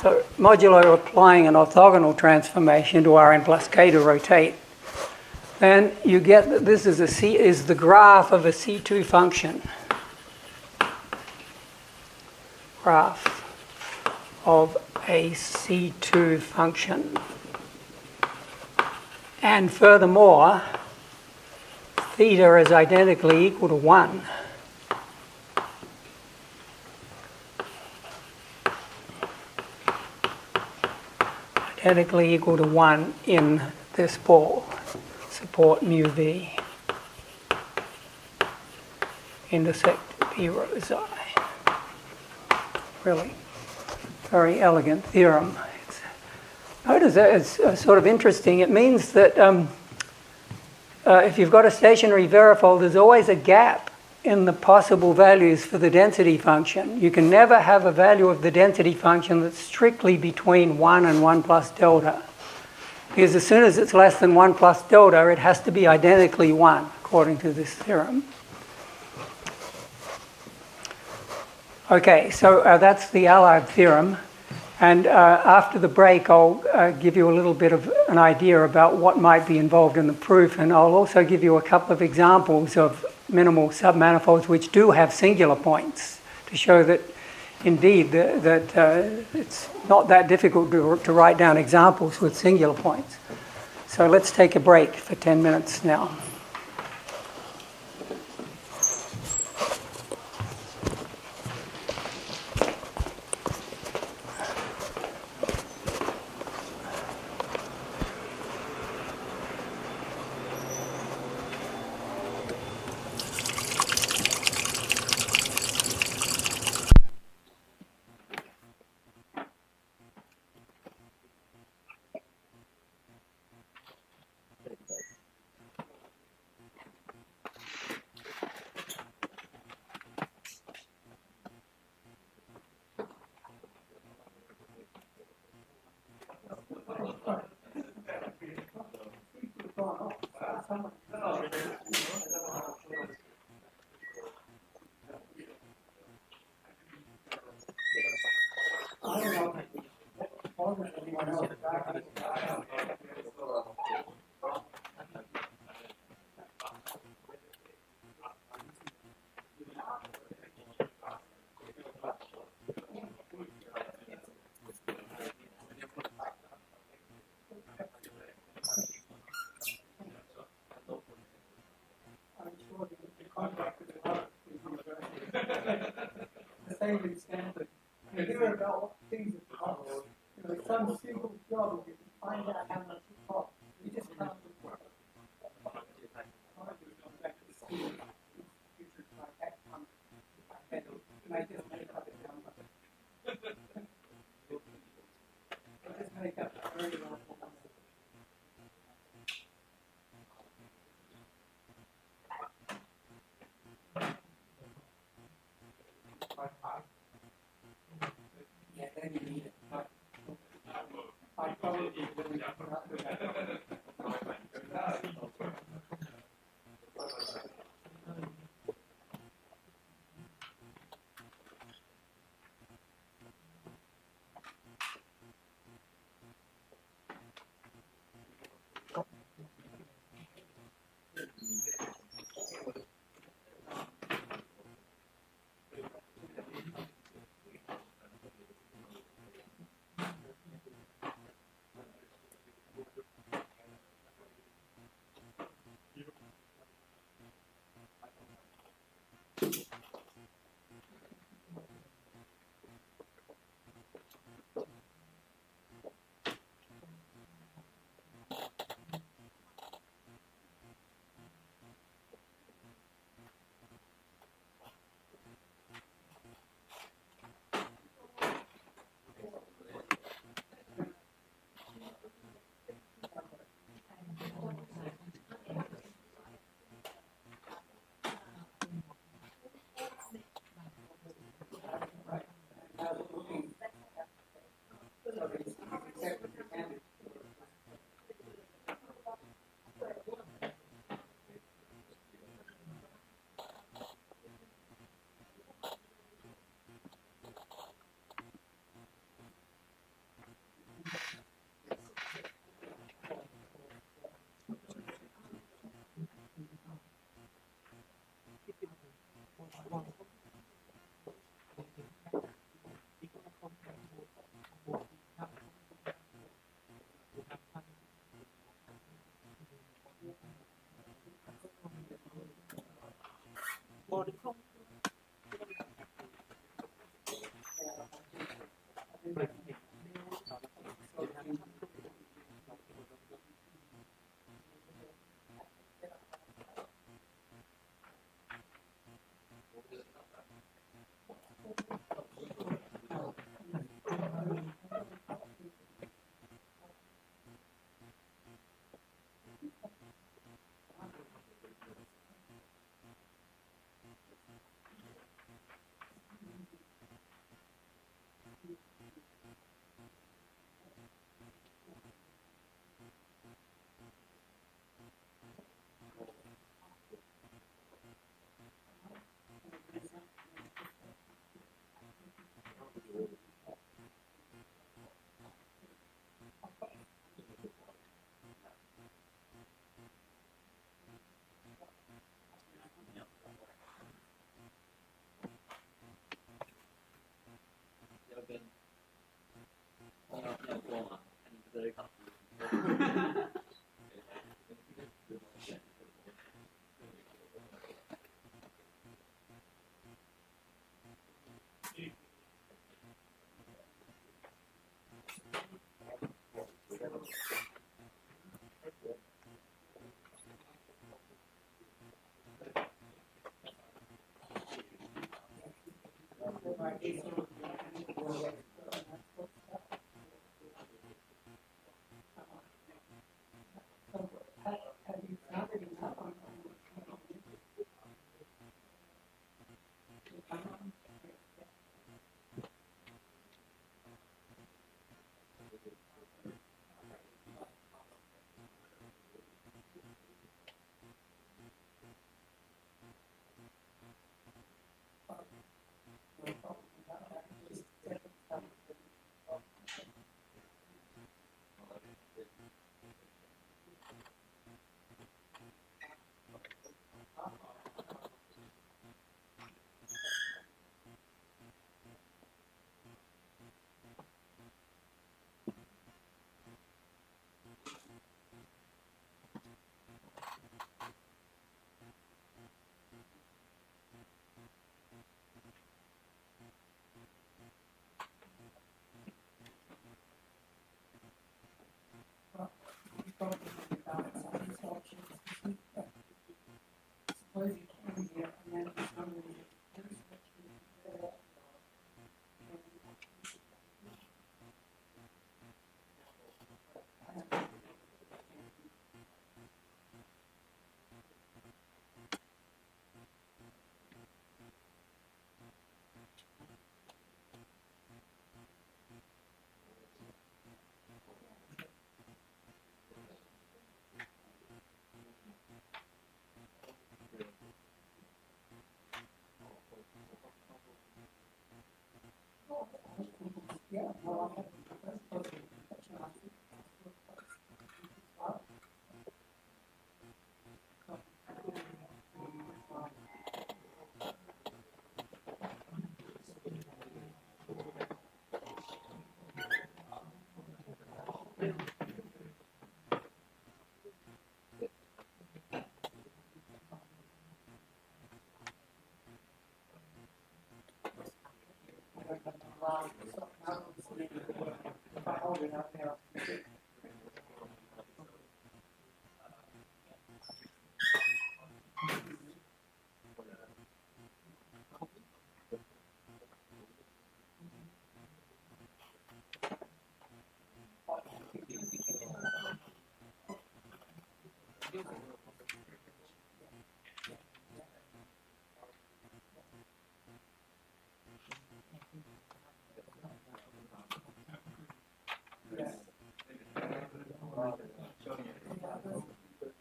A: So modulo applying an orthogonal transformation to Rn plus k to rotate, then you get that this is the graph of a C2 function. Graph of a C2 function. And furthermore, theta is identically equal to 1. Identically equal to 1 in this ball. Support mu v. Intersect b rho xi. Really very elegant theorem. Notice that it's sort of interesting. It means that if you've got a stationary varifold, there's always a gap in the possible values for the density function. You can never have a value of the density function that's strictly between 1 and 1 plus delta. Because as soon as it's less than 1 plus delta, it has to be identically 1, according to this theorem. Okay, so that's the Allard theorem. And after the break, I'll give you a little bit of an idea about what might be involved in the proof, and I'll also give you a couple of examples of minimal submanifolds which do have singular points to show that, indeed, that it's not that difficult to write down examples with singular points. So let's take a break for 10 minutes now. The same in Stanford. You hear about what things it costs. You know, some simple job, you can find out how much it costs. You just can't afford it. Back to school, institutions like that come, and they just make up a number. They just make up a very large number. Yeah, then you need it. I probably really put up with that.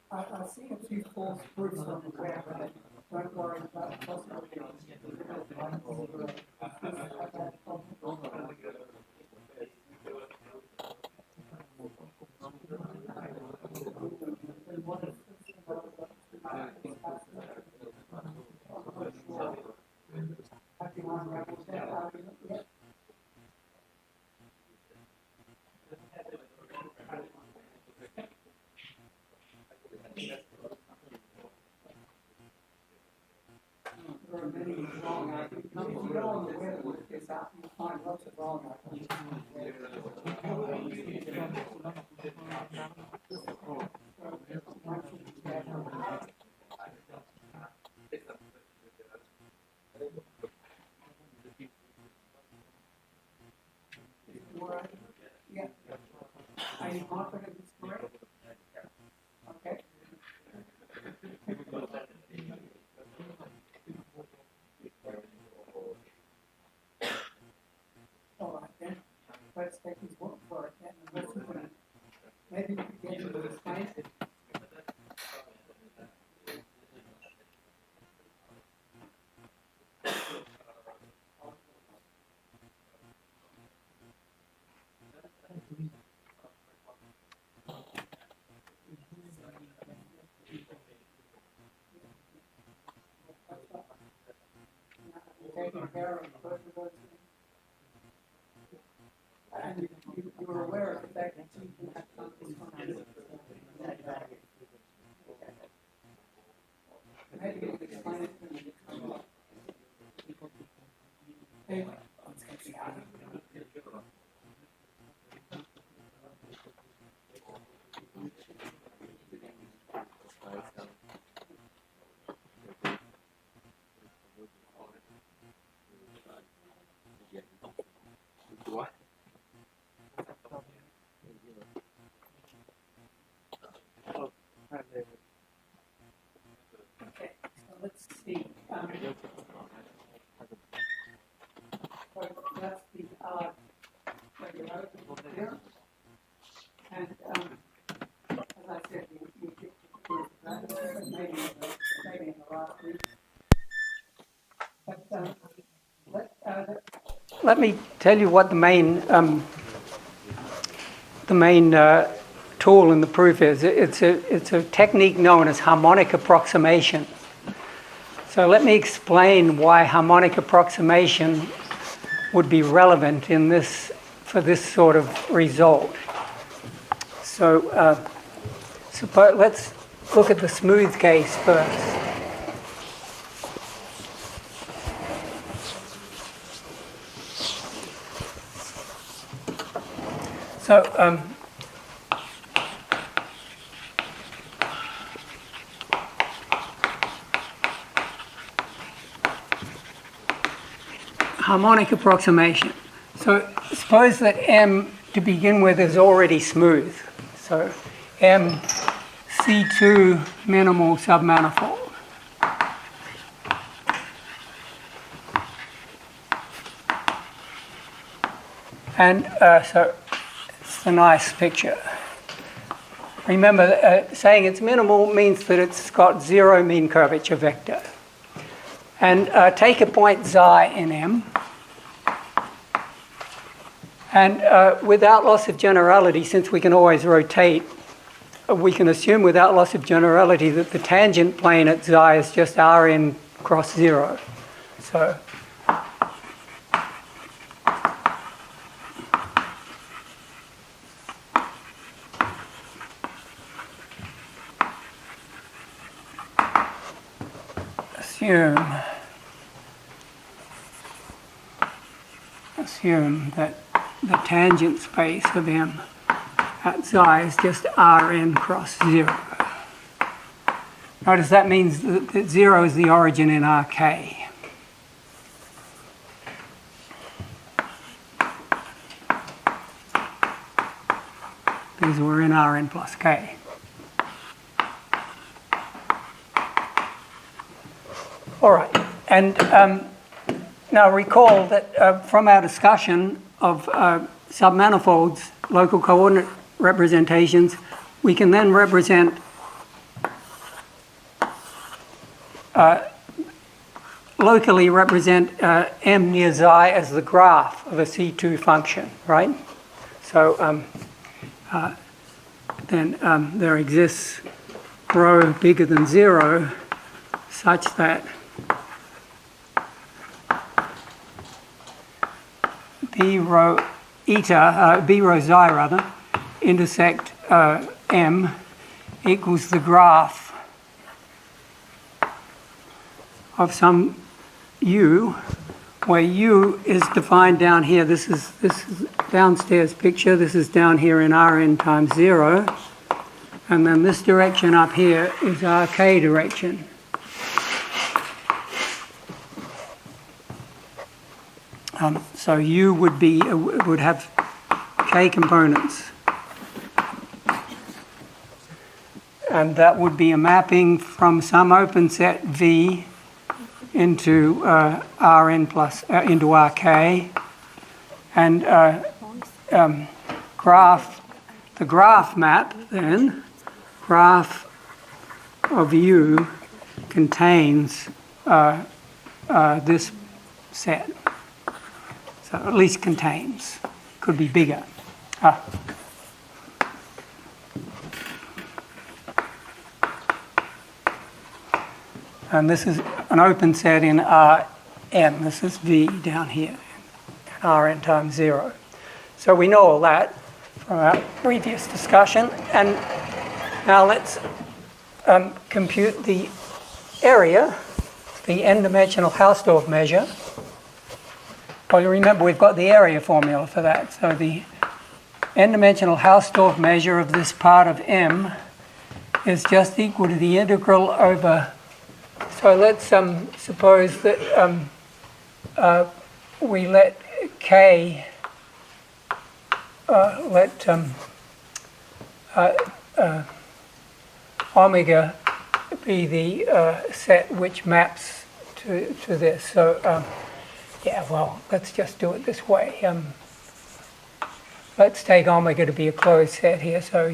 A: I've seen a few false proofs on the web, but don't worry about the possibility of there are many wrong arguments. If you go on the web and look this up, you'll find lots of wrong arguments. Yeah. Are you confident it's correct? Okay. All right then. Let's take his word for it then. Let's look at it. Maybe we can get him to explain it. Taking care of both of those things. And you were aware of the fact that you can have confidence. Maybe you could explain it to me. Anyway, let's get the out. Okay, so let's see. So that's the regularity here. And as I said, you picked it maybe in the last week. But let me tell you what the main tool in the proof is. It's a technique known as harmonic approximation. So let me explain why harmonic approximation would be relevant for this sort of result. So let's look at the smooth case first. So harmonic approximation. So suppose that M to begin with is already smooth. So M C2 minimal submanifold. And so it's a nice picture. Remember, saying it's minimal means that it's got zero mean curvature vector. And take a point xi in M. And without loss of generality, since we can always rotate, we can assume without loss of generality that the tangent plane at xi is just Rn cross 0. So assume that the tangent space of M at xi is just Rn cross 0. Notice that means that 0 is the origin in Rk. Because we're in Rn plus k. All right, and now recall that from our discussion of submanifolds, local coordinate representations, we can then represent locally represent M near xi as the graph of a C2 function, right? So then there exists rho bigger than 0 such that B rho eta, B rho xi rather, intersect M equals the graph of some U, where U is defined down here. This is downstairs picture. This is down here in Rn times 0. And then this direction up here is Rk direction. So U would have k components. And that would be a mapping from some open set V into Rn plus into Rk, and the graph map then, graph of U contains this set. So at least contains, could be bigger. And this is an open set in Rn. This is V down here, Rn times 0. So we know all that from our previous discussion. And now let's compute the area, the n-dimensional Hausdorff measure. Well, you remember we've got the area formula for that. So the n-dimensional Hausdorff measure of this part of M is just equal to the integral over. So let's suppose that we let k omega be the set which maps to this. So yeah, well, let's just do it this way. Let's take omega to be a closed set here. So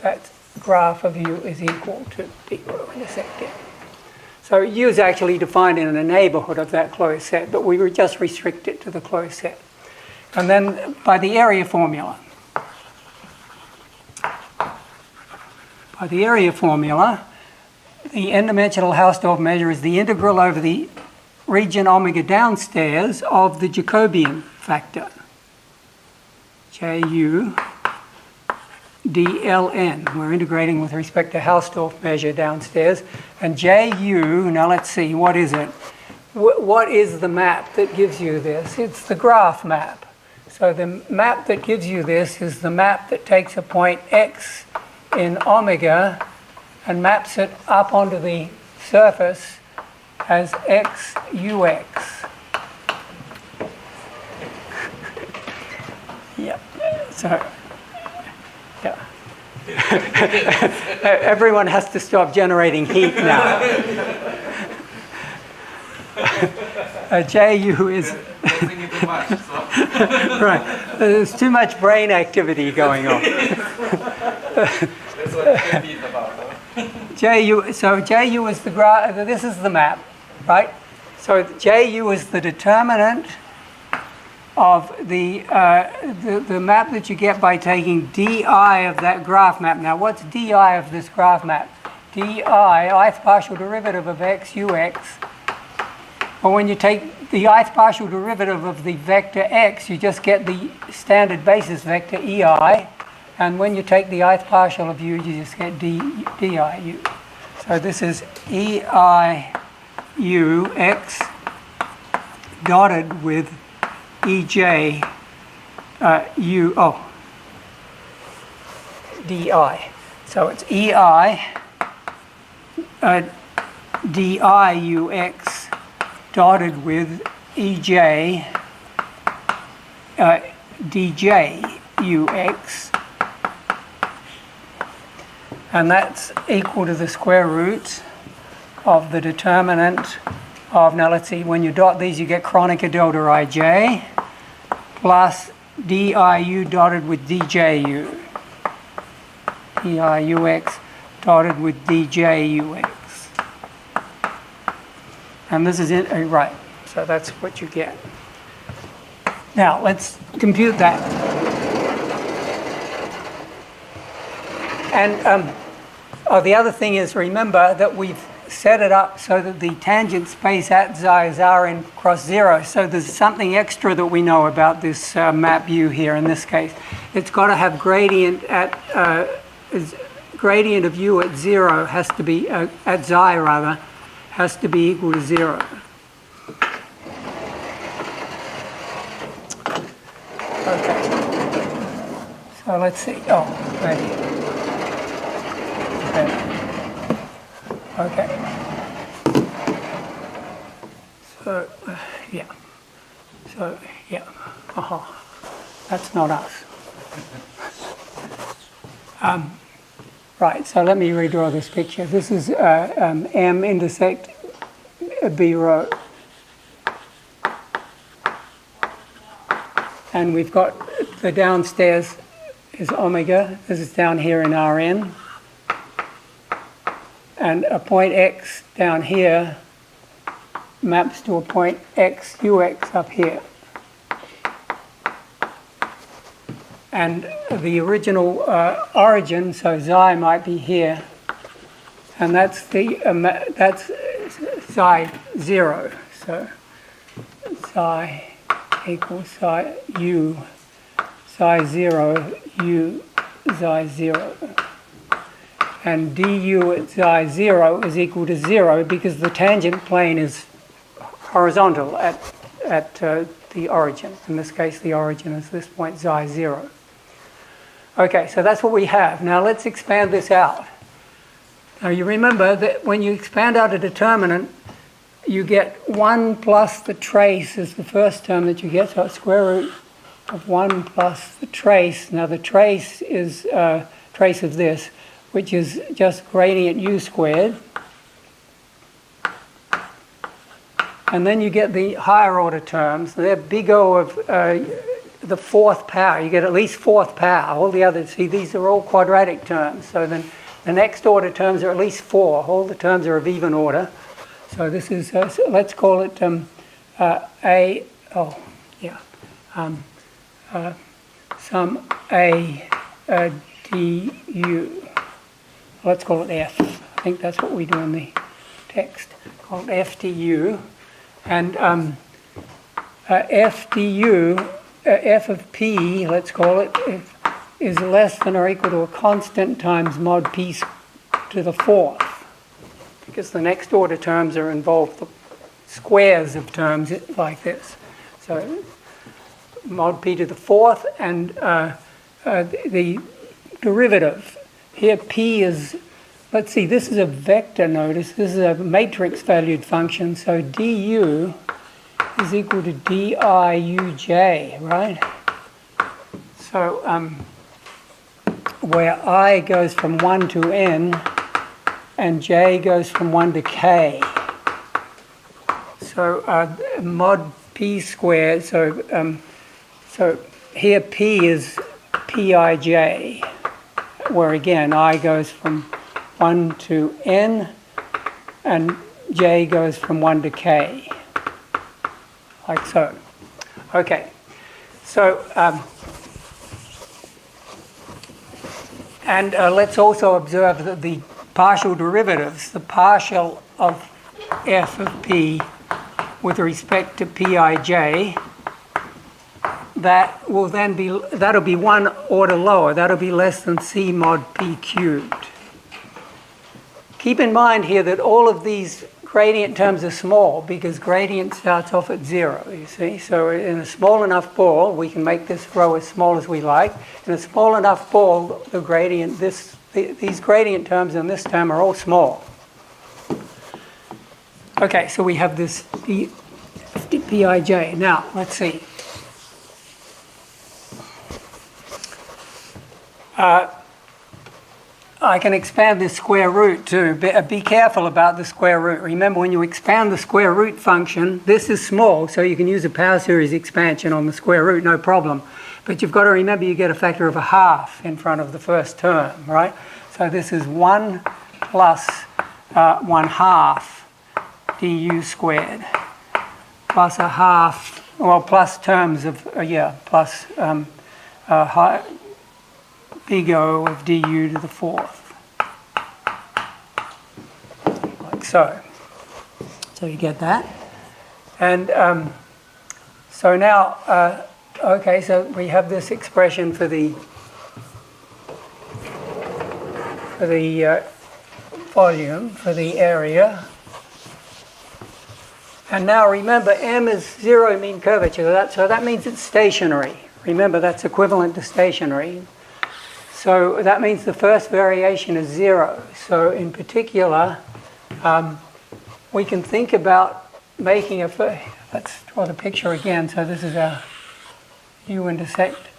A: that graph of U is equal to B rho intersect M. So U is actually defined in a neighborhood of that closed set, but we would just restrict it to the closed set. And then by the area formula, the n-dimensional Hausdorff measure is the integral over the region omega downstairs of the Jacobian factor, Ju dln. We're integrating with respect to Hausdorff measure downstairs. And Ju, now let's see, what is it? What is the map that gives you this? It's the graph map. So the map that gives you this is the map that takes a point x in omega and maps it up onto the surface as x ux. Yeah. So, yeah. Everyone has to stop generating heat now. Ju is right. There's too much brain activity going on.
B: That's what Candy is about.
A: Ju. So Ju is the graph. This is the map, right? So Ju is the determinant of the map that you get by taking di of that graph map. Now, what's di of this graph map? Di, ith partial derivative of x, ux. Well, when you take the ith partial derivative of the vector x, you just get the standard basis vector ei. And when you take the ith partial of u, you just get diu. So this is eiux dotted with ej di. So it's ei diux dotted with ej djux, and that's equal to the square root of the determinant of, now let's see, when you dot these you get Kronecker delta ij plus diu dotted with dju, diux dotted with djux. And this is it, right, so that's what you get. Now, let's compute that. And the other thing is, remember that we've set it up so that the tangent space at xi is Rn cross 0. So there's something extra that we know about this map U here in this case. It's got to have gradient gradient of U at 0 has to be, at xi rather, has to be equal to 0. Okay. So let's see. Oh, right here. Okay. So, yeah. So, yeah. That's not us. Right, so let me redraw this picture. This is M intersect B rho. And we've got the downstairs is omega. This is down here in Rn. And a point x down here maps to a point x ux up here. And the original origin, so xi might be here, and that's the that's xi 0. So xi equals xi u xi 0 u xi 0. And du at xi 0 is equal to 0 because the tangent plane is horizontal at the origin. In this case, the origin is this point xi 0. Okay, so that's what we have. Now let's expand this out. Now you remember that when you expand out a determinant, you get 1 plus the trace is the first term that you get, so it's square root of 1 plus the trace. Now the trace is trace of this, which is just gradient u squared. And then you get the higher order terms. They're big O of the fourth power. You get at least fourth power. All the others, see, these are all quadratic terms. So then the next order terms are at least 4. All the terms are of even order. So this is, so let's call it some A du. Let's call it F. I think that's what we do in the text. Called F du. And F du, F of P, let's call it, is less than or equal to a constant times mod P to the fourth. Because the next order terms are involved, the squares of terms like this. So mod P to the fourth, and the derivative. Here P is, let's see, this is a vector, notice. This is a matrix valued function, so du is equal to diuj, right? So where I goes from 1 to n and j goes from 1 to k. So mod p squared, so here p is pij, where again I goes from 1 to n and j goes from 1 to k. Like so. Okay, So, let's also observe that the partial derivatives, the partial of f of p with respect to Pij, that will then be, that'll be one order lower. That'll be less than c mod p cubed. Keep in mind here that all of these gradient terms are small because gradient starts off at 0, you see. So in a small enough ball, we can make this row as small as we like. In a small enough ball, the gradient, these gradient terms and this term are all small. Okay, so we have this Pij. Now, let's see. I can expand this square root too. Be careful about the square root. Remember, when you expand the square root function, this is small, so you can use a power series expansion on the square root, no problem. But you've got to remember you get a factor of a half in front of the first term, right? So this is 1 plus 1/2 du squared plus a half, well, plus terms of, plus big O of du to the 4th. Like so. So you get that. And so now, okay, so we have this expression for the volume, for the area. And now remember, m is zero mean curvature, so that means it's stationary. Remember, that's equivalent to stationary. So that means the first variation is 0. So in particular, we can think about making let's draw the picture again. So this is our u intersect,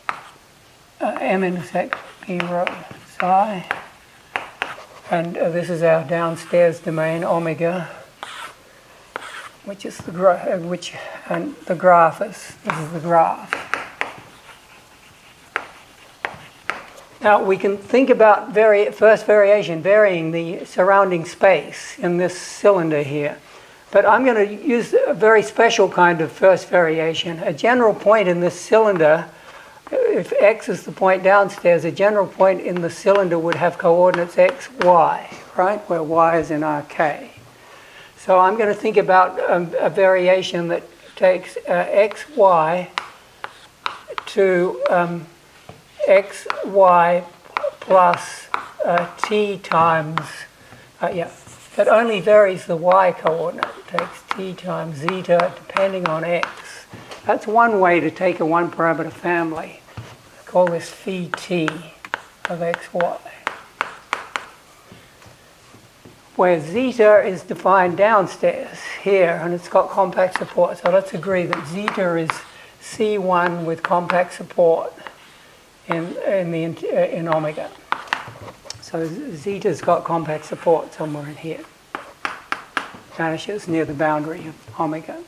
A: m intersect p rho psi. And this is our downstairs domain, omega, which is the graph, and the graph this is the graph. Now we can think about first variation, varying the surrounding space in this cylinder here. But I'm going to use a very special kind of first variation. A general point in this cylinder, if x is the point downstairs, a general point in the cylinder would have coordinates x, y, right? Where y is in Rk. So I'm going to think about a variation that takes x, y to xy plus t times, that only varies the y coordinate. It takes t times zeta depending on x. That's one way to take a one parameter family. I call this phi t of xy. Where zeta is defined downstairs here, and it's got compact support. So let's agree that zeta is C1 with compact support in omega. So zeta's got compact support somewhere in here. Vanishes near the boundary of omega.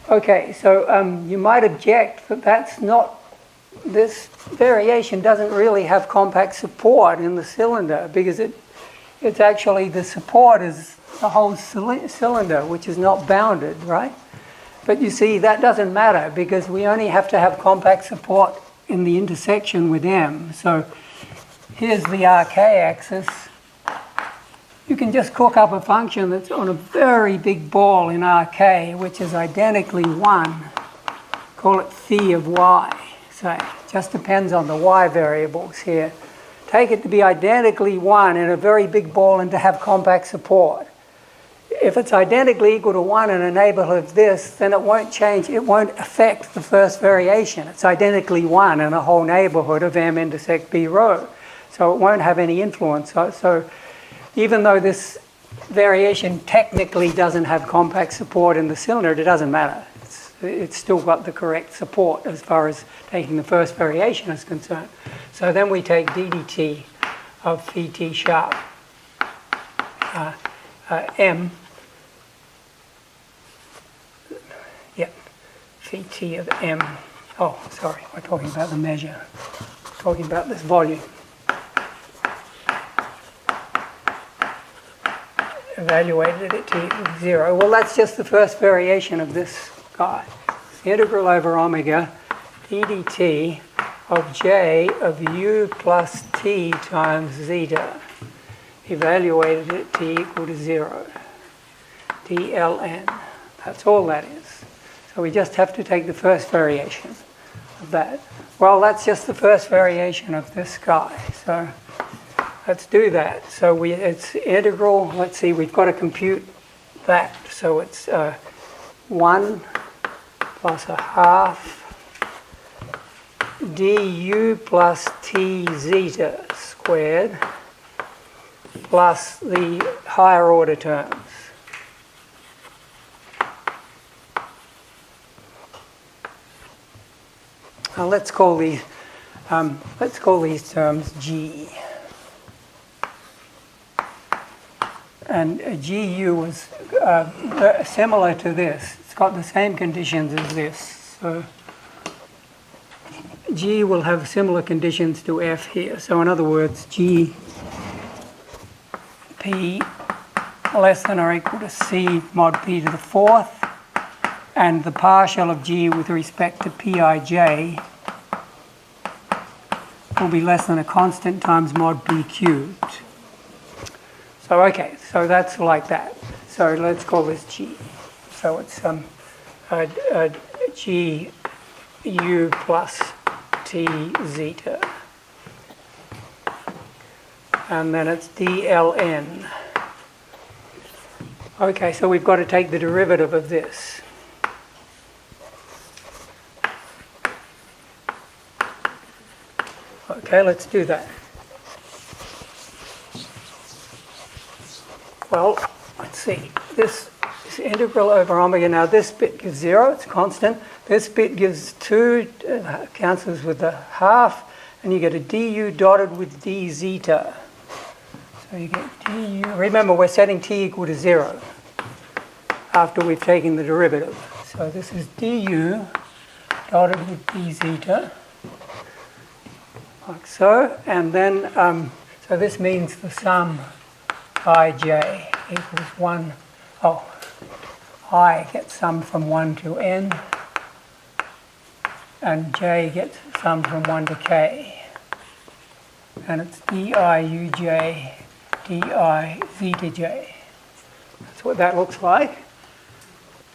A: Okay, so you might object that this variation doesn't really have compact support in the cylinder because it's actually the support is the whole cylinder, which is not bounded, right? But you see, that doesn't matter because we only have to have compact support in the intersection with M. So here's the Rk axis. You can just cook up a function that's on a very big ball in Rk, which is identically 1. Call it phi of y, say. Just depends on the y variables here. Take it to be identically 1 in a very big ball and to have compact support. If it's identically equal to 1 in a neighborhood of this, then it won't change. It won't affect the first variation. It's identically 1 in a whole neighborhood of m intersect b rho. So it won't have any influence. So even though this variation technically doesn't have compact support in the cylinder, it doesn't matter. It's still got the correct support as far as taking the first variation is concerned. So then we take ddt of phi t sharp m, phi t of m. Oh, sorry, we're talking about the measure. We're talking about this volume. Evaluated it to 0. Well, that's just the first variation of this guy. The integral over omega d dt of j of u plus t times zeta, evaluated at t equal to 0, dln. That's all that is. So we just have to take the first variation of that. Well, that's just the first variation of this guy. So let's do that. So it's integral. Let's see, we've got to compute that. So it's 1 plus a half du plus t zeta squared plus the higher order terms. Now let's call these terms G. And GU was similar to this. It's got the same conditions as this. So G will have similar conditions to F here. So in other words, G P less than or equal to C mod P to the fourth, and the partial of G with respect to Pij will be less than a constant times mod P cubed. So okay, so that's like that. So let's call this G. So it's G U plus T zeta. And then it's dln. Okay, so we've got to take the derivative of this. Okay, let's do that. Well, let's see. This is integral over omega. Now this bit gives 0, it's constant. This bit gives 2, cancels with the half, and you get a du dotted with d zeta. So you get du. Remember, we're setting t equal to 0 after we've taken the derivative. So this is du dotted with d zeta, like so. And then, so this means the sum ij equals 1. Oh, I gets summed from 1 to n, and j gets summed from 1 to k. And it's diuj di zeta j. That's what that looks like.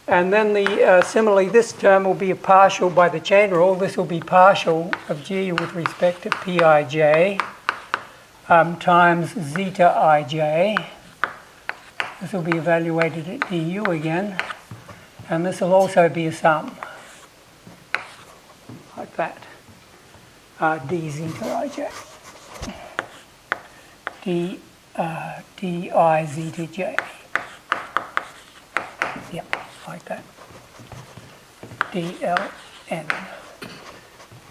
A: And then similarly, this term will be a partial by the chain rule. This will be partial of g with respect to Pij times zeta ij. This will be evaluated at du again. And this will also be a sum, like that, d zeta ij. Di zeta j. Yeah, like that. dln.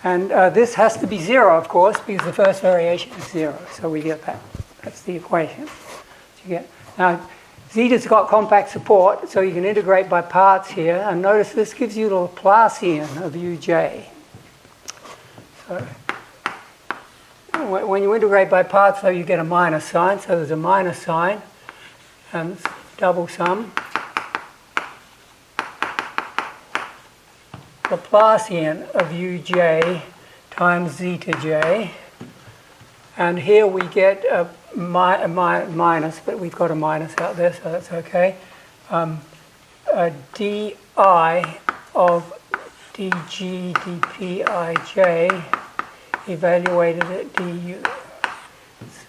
A: And this has to be 0, of course, because the first variation is 0. So we get that. That's the equation. So you get. Now, zeta's got compact support, so you can integrate by parts here. And notice this gives you the Laplacian of uj. So when you integrate by parts, though, you get a minus sign. So there's a minus sign, and it's double sum. Laplacian of uj times zeta j. And here we get a minus, but we've got a minus out there, so that's okay. A di of dg dpij evaluated at du. It's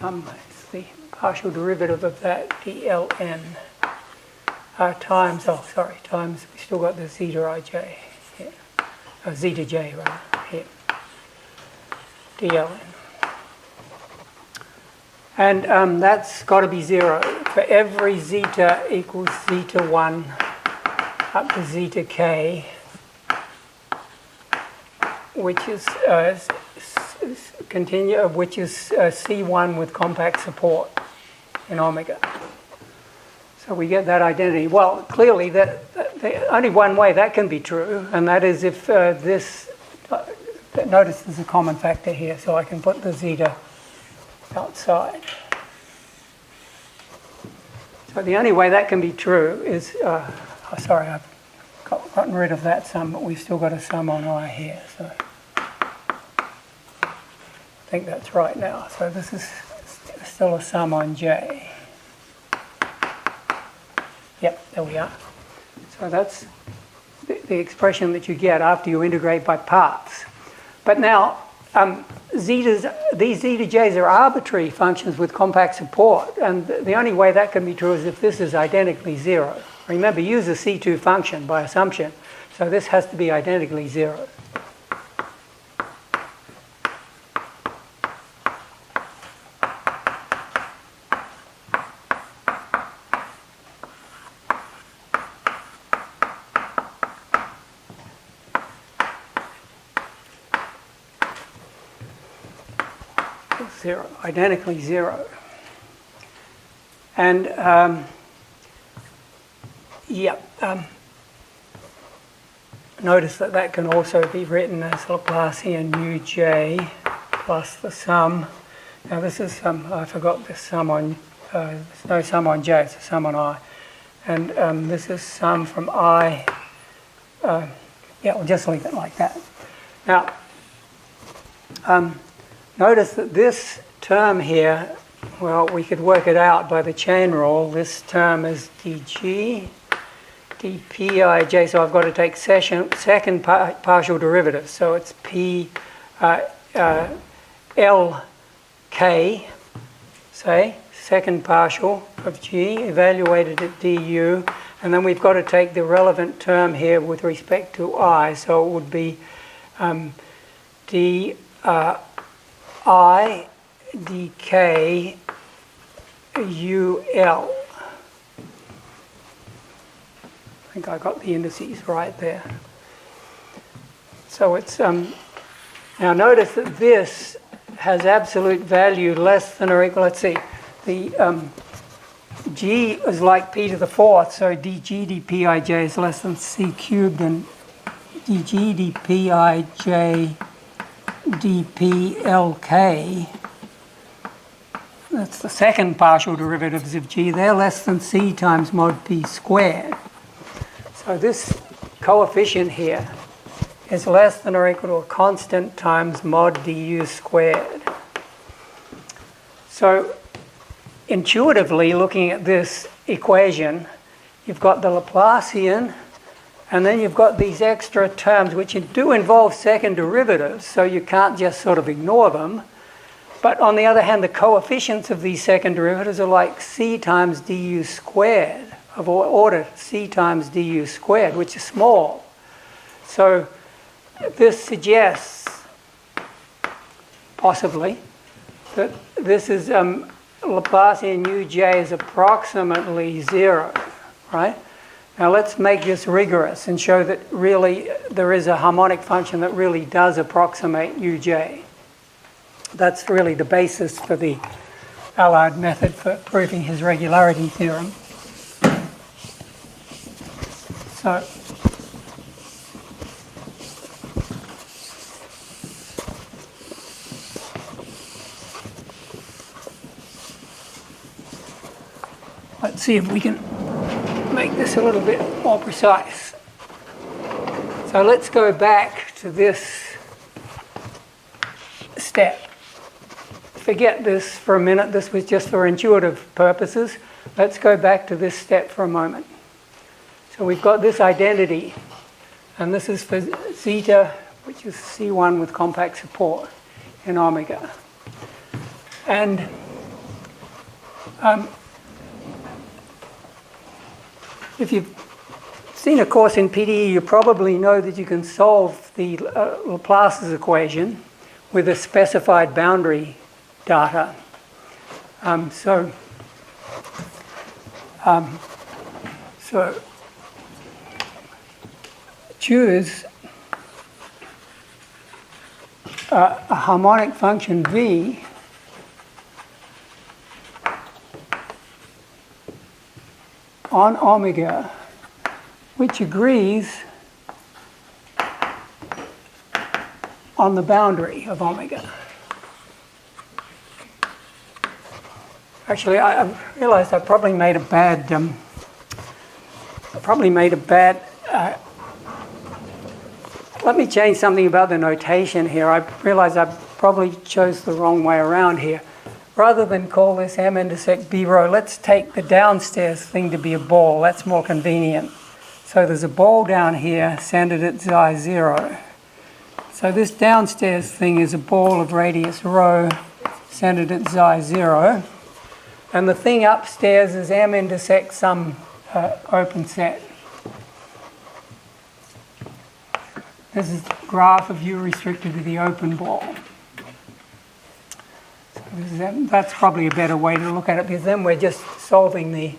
A: the partial derivative of that, dln. Times, we still got the zeta ij here. Zeta j, rather, here. dln. And that's got to be 0 for every zeta equals zeta 1 up to zeta k, which is which is C1 with compact support in omega. So we get that identity. Well, clearly, only one way that can be true, and that is if this. Notice there's a common factor here, so I can put the zeta outside. So the only way that can be true is, sorry, I've gotten rid of that sum, but we've still got a sum on I here. So think that's right now. So this is still a sum on J. Yep, there we are. So that's the expression that you get after you integrate by parts. But now, these zeta j's are arbitrary functions with compact support, and the only way that can be true is if this is identically 0. Remember, use a C2 function by assumption, so this has to be identically 0. Identically 0. And notice that that can also be written as Laplacian uj plus the sum. Now this is I forgot this sum on, there's no sum on j, it's a sum on I. And this is sum from I, we'll just leave it like that. Now, notice that this term here, well, we could work it out by the chain rule. This term is dg, dpij, so I've got to take second partial derivative. So it's p lk, say, second partial of g, evaluated at du, and then we've got to take the relevant term here with respect to I, so it would be I dk ul. I think I got the indices right there. So it's now notice that this has absolute value less than or equal. Let's see, the g is like p to the fourth, so dg dpij is less than c cubed, and dg dpij dplk, that's the second partial derivatives of g, they're less than c times mod p squared. So this coefficient here is less than or equal to a constant times mod du squared. So intuitively, looking at this equation, you've got the Laplacian, and then you've got these extra terms which do involve second derivatives, so you can't just sort of ignore them. But on the other hand, the coefficients of these second derivatives are like c times du squared, of order c times du squared, which is small. So this suggests, possibly, that this is Laplacian uj is approximately 0, right? Now let's make this rigorous and show that really there is a harmonic function that really does approximate uj. That's really the basis for the Allard method for proving his regularity theorem. So let's see if we can make this a little bit more precise. So let's go back to this step. Forget this for a minute. This was just for intuitive purposes. Let's go back to this step for a moment. So we've got this identity, and this is for zeta, which is C1 with compact support in omega. And if you've seen a course in PDE, you probably know that you can solve the Laplace's equation with a specified boundary data. So choose a harmonic function V on omega which agrees on the boundary of omega. Actually, I realized I probably made a bad, let me change something about the notation here. I realized I probably chose the wrong way around here. Rather than call this M intersect B rho, let's take the downstairs thing to be a ball. That's more convenient. So there's a ball down here centered at xi 0. So this downstairs thing is a ball of radius rho centered at xi 0. And the thing upstairs is M intersect some open set. This is the graph of U restricted to the open ball. So that's probably a better way to look at it, because then we're just solving the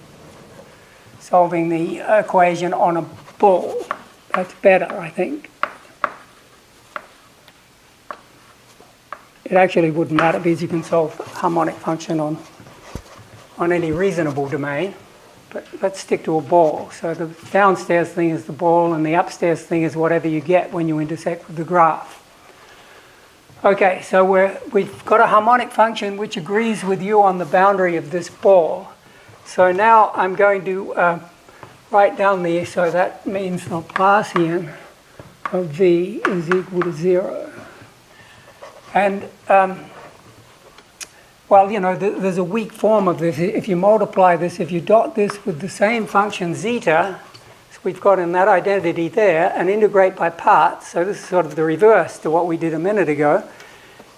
A: equation on a ball. That's better, I think. It actually wouldn't matter because you can solve the harmonic function on any reasonable domain. But let's stick to a ball. So the downstairs thing is the ball, and the upstairs thing is whatever you get when you intersect with the graph. Okay, so we've got a harmonic function which agrees with U on the boundary of this ball. So now I'm going to write down so that means the Laplacian of V is equal to 0. And well, you know, there's a weak form of this. If you multiply this, if you dot this with the same function zeta, so we've got in that identity there, and integrate by parts, so this is sort of the reverse to what we did a minute ago.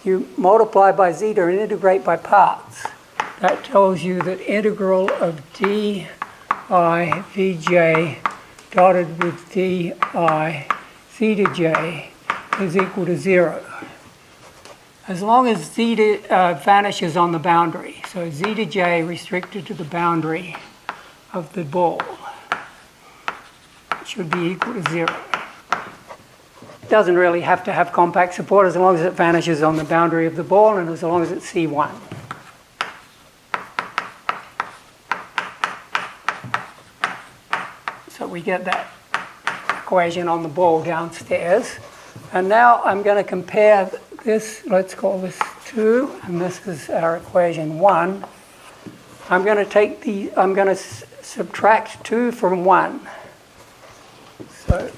A: You multiply by zeta and integrate by parts. That tells you that integral of di vj dotted with di zeta j is equal to 0. As long as zeta vanishes on the boundary, so zeta j restricted to the boundary of the ball should be equal to 0. It doesn't really have to have compact support as long as it vanishes on the boundary of the ball and as long as it's C1. So we get that equation on the ball downstairs. And now I'm going to compare this, let's call this 2, and this is our equation 1. I'm going to subtract 2 from 1. So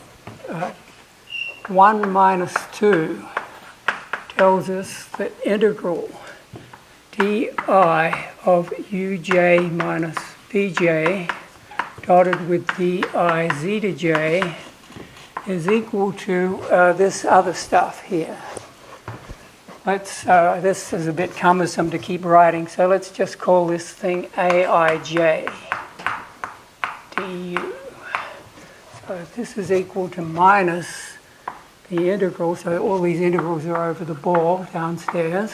A: 1 minus 2 tells us that integral di of uj minus vj dotted with di zeta j is equal to this other stuff here. This is a bit cumbersome to keep writing, so let's just call this thing aij du. So this is equal to minus the integral, so all these integrals are over the ball downstairs.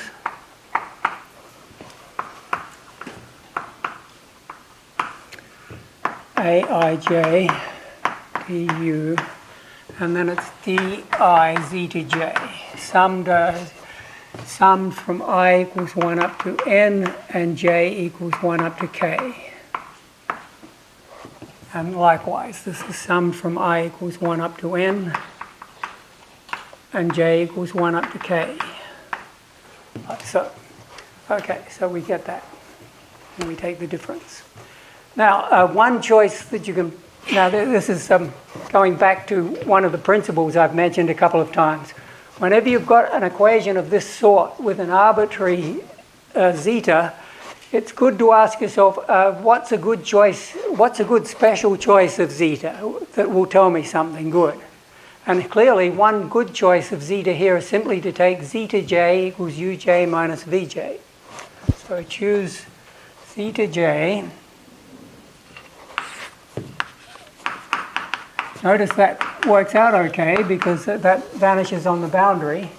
A: Aij du, and then it's di zeta j, summed from I equals 1 up to n, and j equals 1 up to k. And likewise, this is summed from I equals 1 up to n, and j equals 1 up to k. So, okay, so we get that, and we take the difference. Now, one choice that you can, now this is going back to one of the principles I've mentioned a couple of times. Whenever you've got an equation of this sort with an arbitrary zeta, it's good to ask yourself, what's a good choice, what's a good special choice of zeta that will tell me something good? And clearly, one good choice of zeta here is simply to take zeta j equals uj minus vj. So choose zeta j. Notice that works out okay because that vanishes on the boundary.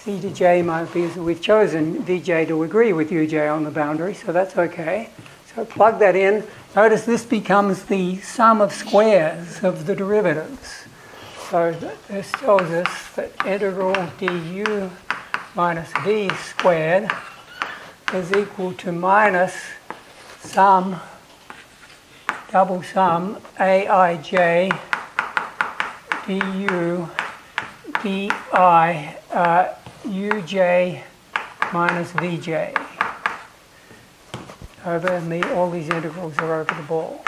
A: Zeta j minus v, we've chosen vj to agree with uj on the boundary, so that's okay. So plug that in. Notice this becomes the sum of squares of the derivatives. So this tells us that integral du minus v squared is equal to minus sum, double sum, aij du di uj minus vj. Over, and all these integrals are over the ball.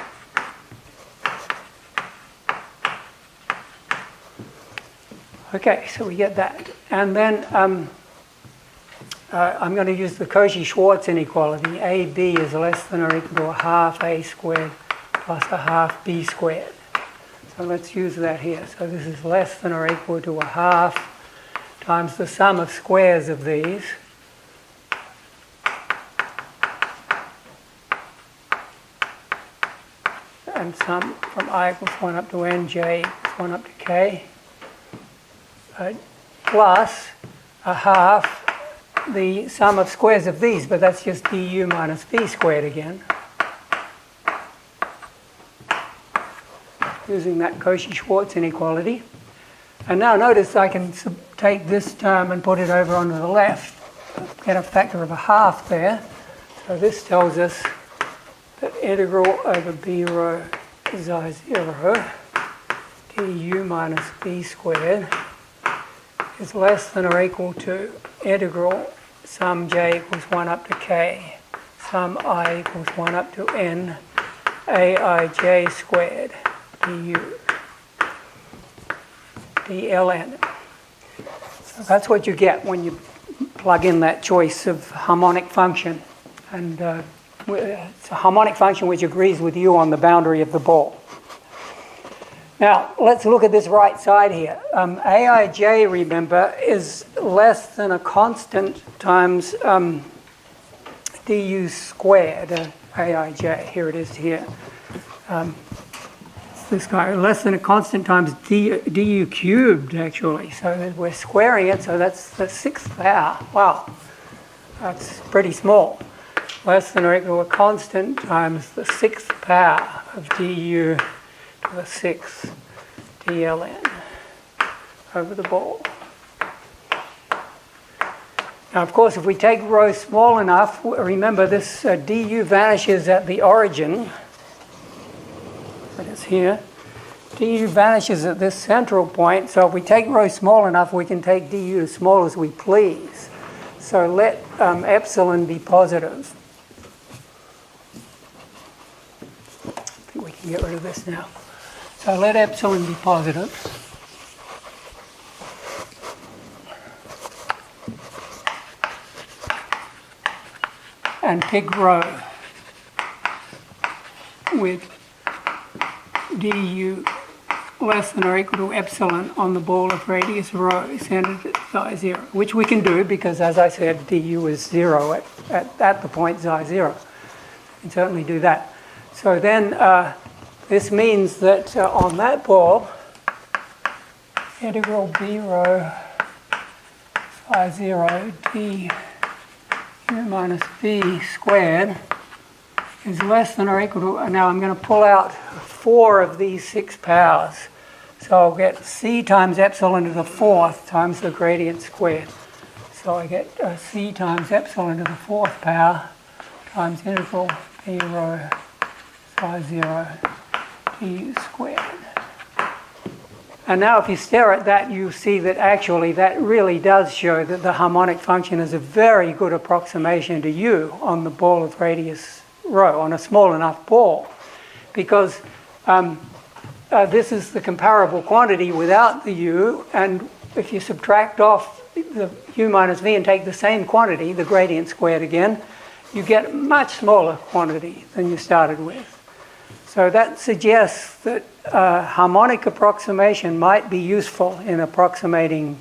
A: Okay, so we get that. And then I'm going to use the Cauchy-Schwarz inequality. AB is less than or equal to a half A squared plus a half B squared. So let's use that here. So this is less than or equal to a half times the sum of squares of these. And sum from I equals 1 up to n, j equals 1 up to k, plus a half the sum of squares of these, but that's just du minus v squared again, using that Cauchy-Schwarz inequality. And now notice I can take this term and put it over onto the left, get a factor of a half there. So this tells us that integral over b rho xi 0 du minus v squared is less than or equal to integral sum j equals 1 up to k, sum I equals 1 up to n, aij squared du dln. So that's what you get when you plug in that choice of harmonic function. And it's a harmonic function which agrees with you on the boundary of the ball. Now, let's look at this right side here. Aij, remember, is less than a constant times du squared, Aij. Here it is here. This guy, less than a constant times du cubed, actually. So we're squaring it, so that's the sixth power. Wow, that's pretty small. Less than or equal to a constant times the sixth power of du to the sixth dln over the ball. Now, of course, if we take rho small enough, remember this du vanishes at the origin. It is here. Du vanishes at this central point, so if we take rho small enough, we can take du as small as we please. So let epsilon be positive. I think we can get rid of this now. So let epsilon be positive. And pick rho with du less than or equal to epsilon on the ball of radius rho centered at xi 0, which we can do because, as I said, du is 0 at the point xi 0. We can certainly do that. So then this means that on that ball, integral b rho xi 0 du minus v squared is less than or equal to, now I'm going to pull out 4 of these 6 powers. So I'll get c times epsilon to the 4th times the gradient squared. So I get c times epsilon to the 4th power times integral b rho xi 0 du squared. And now if you stare at that, you see that actually that really does show that the harmonic function is a very good approximation to u on the ball of radius rho, on a small enough ball. Because this is the comparable quantity without the u, and if you subtract off the u minus v and take the same quantity, the gradient squared again, you get a much smaller quantity than you started with. So that suggests that harmonic approximation might be useful in approximating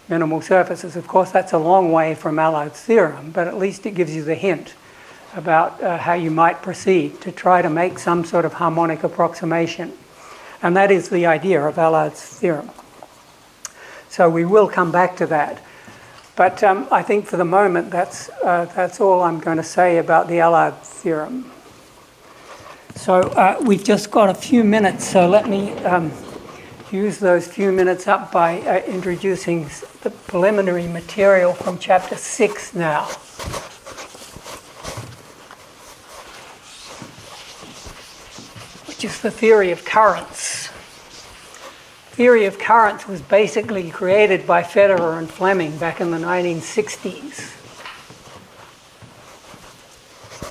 A: minimal surfaces. Of course, that's a long way from Allard's theorem, but at least it gives you the hint about how you might proceed to try to make some sort of harmonic approximation. And that is the idea of Allard's theorem. So we will come back to that. But I think for the moment, that's all I'm going to say about the Allard theorem. So we've just got a few minutes, so let me use those few minutes up by introducing the preliminary material from chapter 6 now. Which is the theory of currents. Theory of currents was basically created by Federer and Fleming back in the 1960s.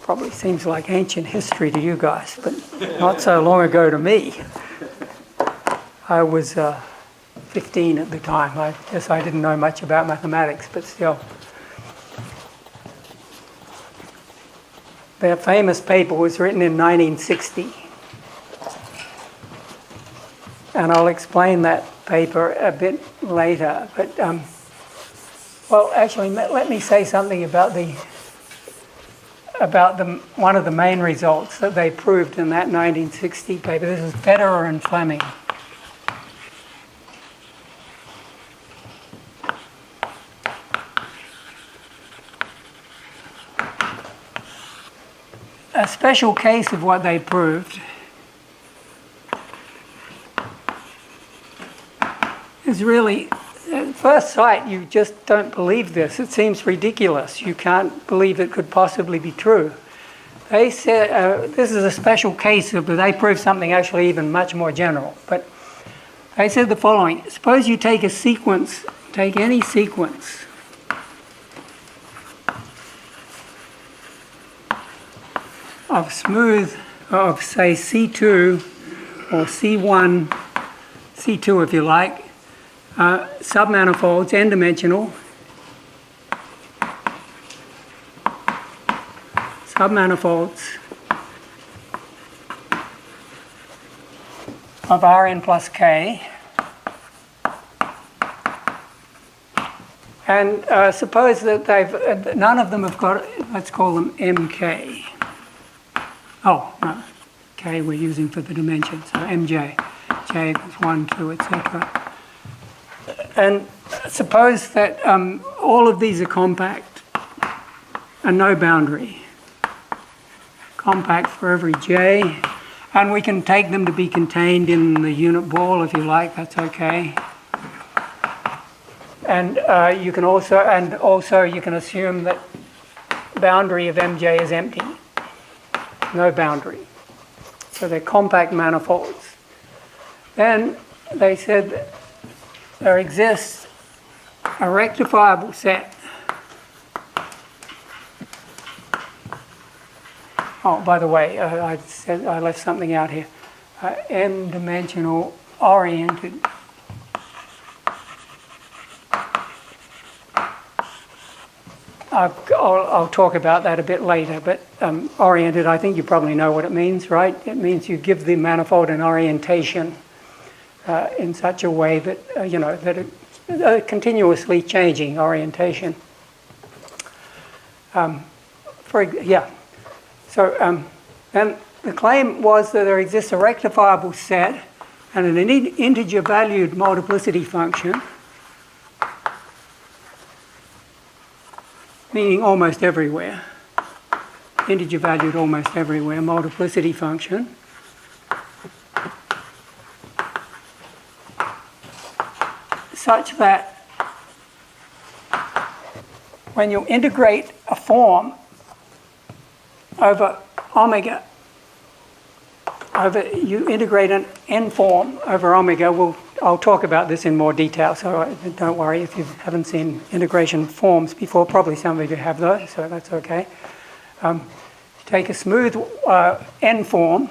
A: Probably seems like ancient history to you guys, but not so long ago to me. I was 15 at the time. I guess I didn't know much about mathematics, but still. Their famous paper was written in 1960. And I'll explain that paper a bit later. But, well, actually, let me say something about one of the main results that they proved in that 1960 paper. This is Federer and Fleming. A special case of what they proved is really, at first sight, you just don't believe this. It seems ridiculous. You can't believe it could possibly be true. They said, this is a special case, but they proved something actually even much more general. But they said the following: suppose you take a sequence, take any sequence of smooth, of say C2 or C1, C2 if you like, submanifolds, n-dimensional, submanifolds of Rn plus k, and suppose that none of them have got, let's call them mk. Oh, no, k we're using for the dimension, so mj, j equals 1, 2, etc. And suppose that all of these are compact and no boundary. Compact for every j, and we can take them to be contained in the unit ball if you like, that's okay. And you can also you can assume that boundary of mj is empty. No boundary. So they're compact manifolds. Then they said that there exists a rectifiable set. Oh, by the way, I said I left something out here. M-dimensional oriented. I'll talk about that a bit later, but oriented, I think you probably know what it means, right? It means you give the manifold an orientation in such a way that, that it continuously changing orientation. So then the claim was that there exists a rectifiable set and an integer valued multiplicity function, meaning almost everywhere, integer valued almost everywhere, multiplicity function, such that when you integrate a form over omega, you integrate an n form over omega. I'll talk about this in more detail, so don't worry if you haven't seen integration forms before. Probably some of you have those, so that's okay. Take a smooth n form,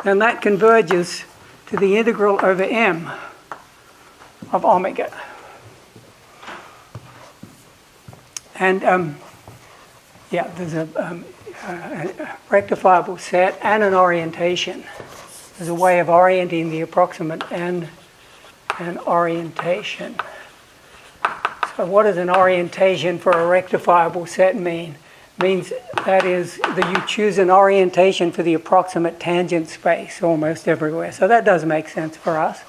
A: then that converges to the integral over m of omega. And there's a rectifiable set and an orientation. There's a way of orienting the approximant and an orientation. So what does an orientation for a rectifiable set mean? It means that is that you choose an orientation for the approximate tangent space almost everywhere. So that does make sense for us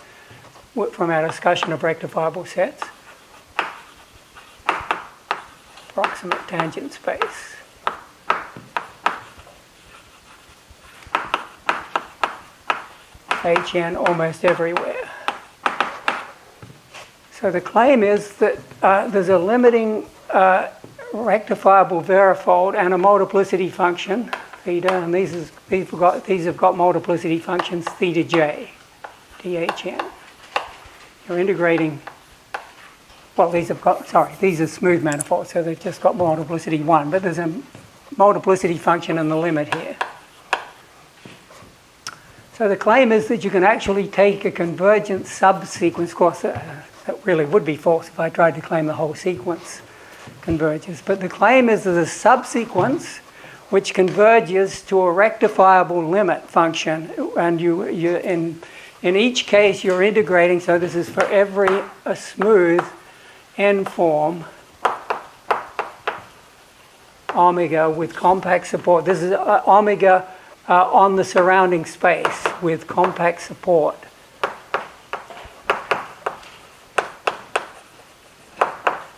A: from our discussion of rectifiable sets. Approximate tangent space. Hn almost everywhere. So the claim is that there's a limiting rectifiable varifold and a multiplicity function, theta, and these have got multiplicity functions theta j, dhn. You're integrating, well, these are smooth manifolds, so they've just got multiplicity 1, but there's a multiplicity function in the limit here. So the claim is that you can actually take a convergent subsequence. Of course, that really would be false if I tried to claim the whole sequence converges. But the claim is that a subsequence which converges to a rectifiable limit function. And in each case, you're integrating, so this is for every smooth n-form omega with compact support. This is omega on the surrounding space with compact support.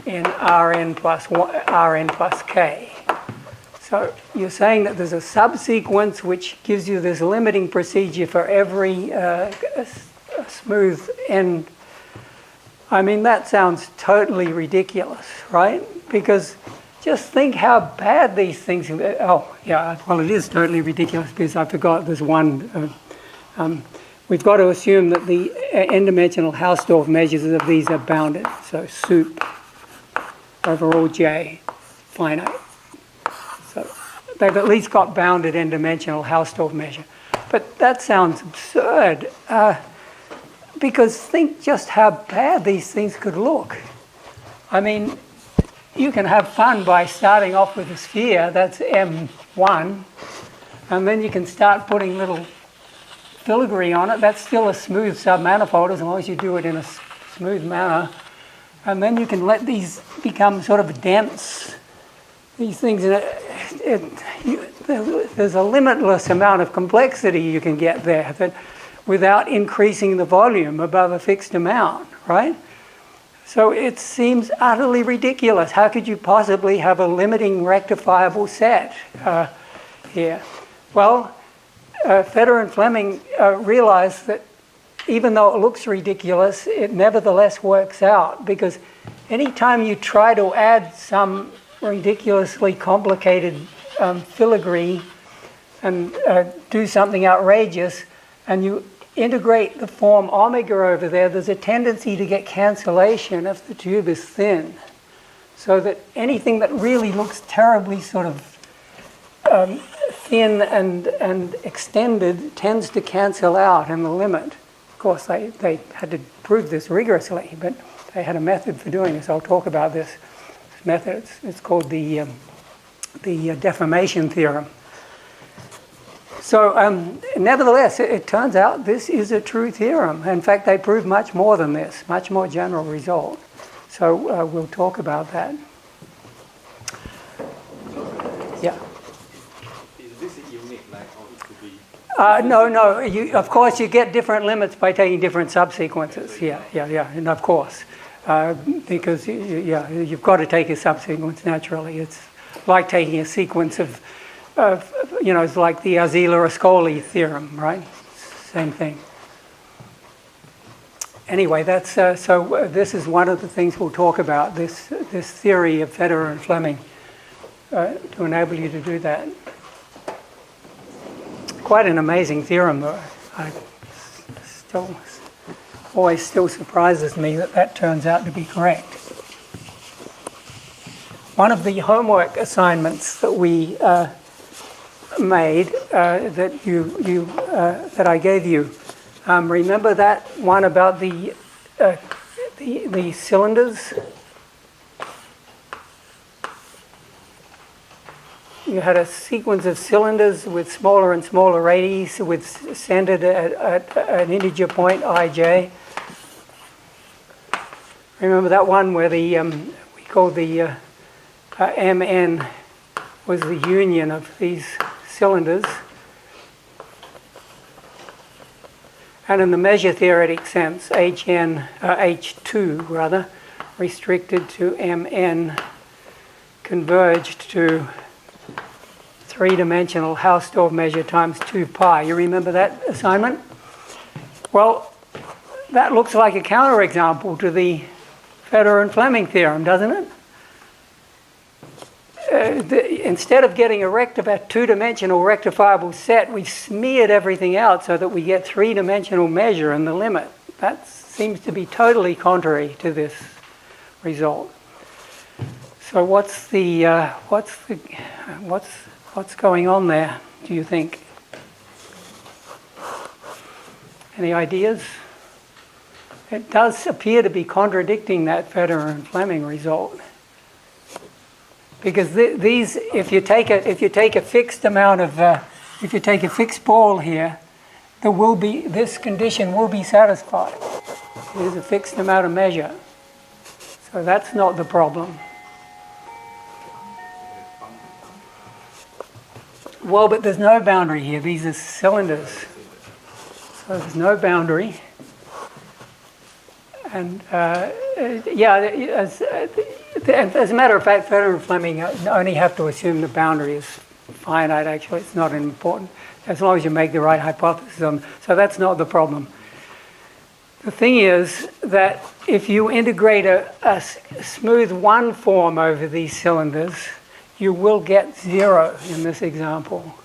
A: In Rn plus K. So you're saying that there's a subsequence which gives you this limiting procedure for every smooth end. I mean, that sounds totally ridiculous, right? Because just think how bad these things are. Oh, yeah, well, it is totally ridiculous because I forgot there's one. We've got to assume that the n-dimensional Hausdorff measures of these are bounded. So sup over all J, finite. So they've at least got bounded n-dimensional Hausdorff measure. But that sounds absurd, because think just how bad these things could look. I mean, you can have fun by starting off with a sphere, that's M1, and then you can start putting little filigree on it. That's still a smooth submanifold as long as you do it in a smooth manner. And then you can let these become sort of dense. These things, there's a limitless amount of complexity you can get there that without increasing the volume above a fixed amount, right? So it seems utterly ridiculous. How could you possibly have a limiting rectifiable set here? Well, Feder and Fleming realized that even though it looks ridiculous, it nevertheless works out, because anytime you try to add some ridiculously complicated filigree and do something outrageous, and you integrate the form omega over there, there's a tendency to get cancellation if the tube is thin. So that anything that really looks terribly sort of thin and extended tends to cancel out in the limit. Of course, they had to prove this rigorously, but they had a method for doing this. I'll talk about this method. It's called the deformation theorem. So nevertheless, it turns out this is a true theorem. In fact, they proved much more than this, much more general result. So we'll talk about that. Yeah.
B: Is this unique, like, or it could be?
A: No. Of course, you get different limits by taking different subsequences. Yeah, and of course, because you've got to take a subsequence naturally. It's like taking a sequence of it's like the Arzela-Ascoli theorem, right? Same thing. Anyway, that's so. This is one of the things we'll talk about. This theory of Federer and Fleming to enable you to do that. Quite an amazing theorem, though. Always still surprises me that turns out to be correct. One of the homework assignments that we made that I gave you. Remember that one about the cylinders? You had a sequence of cylinders with smaller and smaller radius, with centered at an integer point ij. Remember that one where the we called the Mn was the union of these cylinders, and in the measure theoretic sense, H2 rather, restricted to Mn, converged to three-dimensional Hausdorff measure times 2 pi. You remember that assignment? Well, that looks like a counterexample to the Federer and Fleming theorem, doesn't it? Instead of getting a two-dimensional rectifiable set, we've smeared everything out so that we get three-dimensional measure in the limit. That seems to be totally contrary to this result. So what's going on there, do you think? Any ideas? It does appear to be contradicting that Federer and Fleming result. because these, if you take a fixed amount of, if you take a fixed ball here, this condition will be satisfied. There's a fixed amount of measure. So that's not the problem. Well, but there's no boundary here. These are cylinders. So there's no boundary. And as a matter of fact, Federer and Fleming only have to assume the boundary is finite, actually. It's not important, as long as you make the right hypothesis on. So that's not the problem. The thing is that if you integrate a smooth one form over these cylinders, you will get 0 in this example.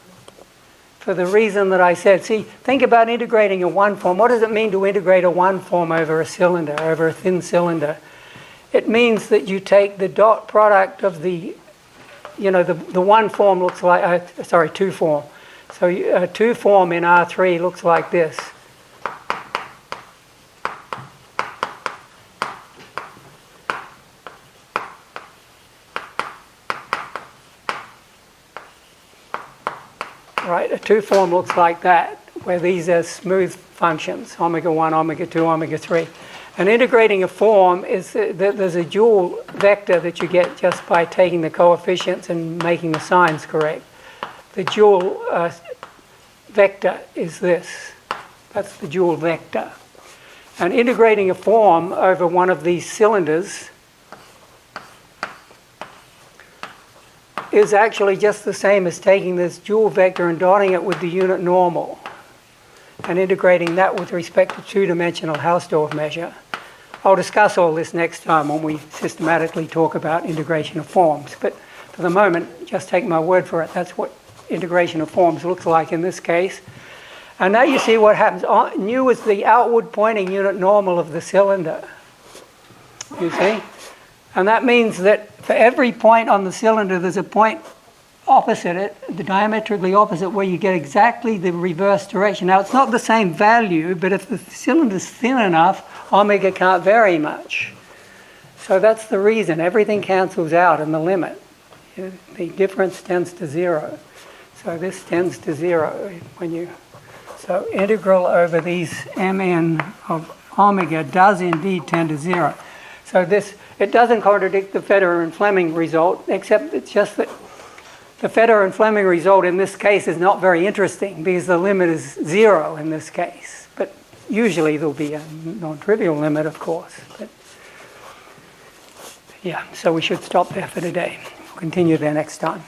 A: For the reason that I said, see, think about integrating a one form. What does it mean to integrate a one form over a cylinder, over a thin cylinder? It means that you take the dot product of the one form looks like, two form. So two form in R3 looks like this. Right, a two form looks like that, where these are smooth functions, omega 1, omega 2, omega 3. And integrating a form is that there's a dual vector that you get just by taking the coefficients and making the signs correct. The dual vector is this. That's the dual vector. And integrating a form over one of these cylinders is actually just the same as taking this dual vector and dotting it with the unit normal and integrating that with respect to two-dimensional Hausdorff measure. I'll discuss all this next time when we systematically talk about integration of forms. But for the moment, just take my word for it. That's what integration of forms looks like in this case. And now you see what happens. Nu is the outward pointing unit normal of the cylinder. You see? And that means that for every point on the cylinder, there's a point opposite it, the diametrically opposite, where you get exactly the reverse direction. Now, it's not the same value, but if the cylinder's thin enough, omega can't vary much. So that's the reason. Everything cancels out in the limit. The difference tends to 0. So this tends to 0 when you... So integral over these mn of omega does indeed tend to 0. So it doesn't contradict the Federer and Fleming result, except it's just that the Federer and Fleming result in this case is not very interesting because the limit is 0 in this case. But usually there'll be a non-trivial limit, of course. But yeah, so we should stop there for today. We'll continue there next time.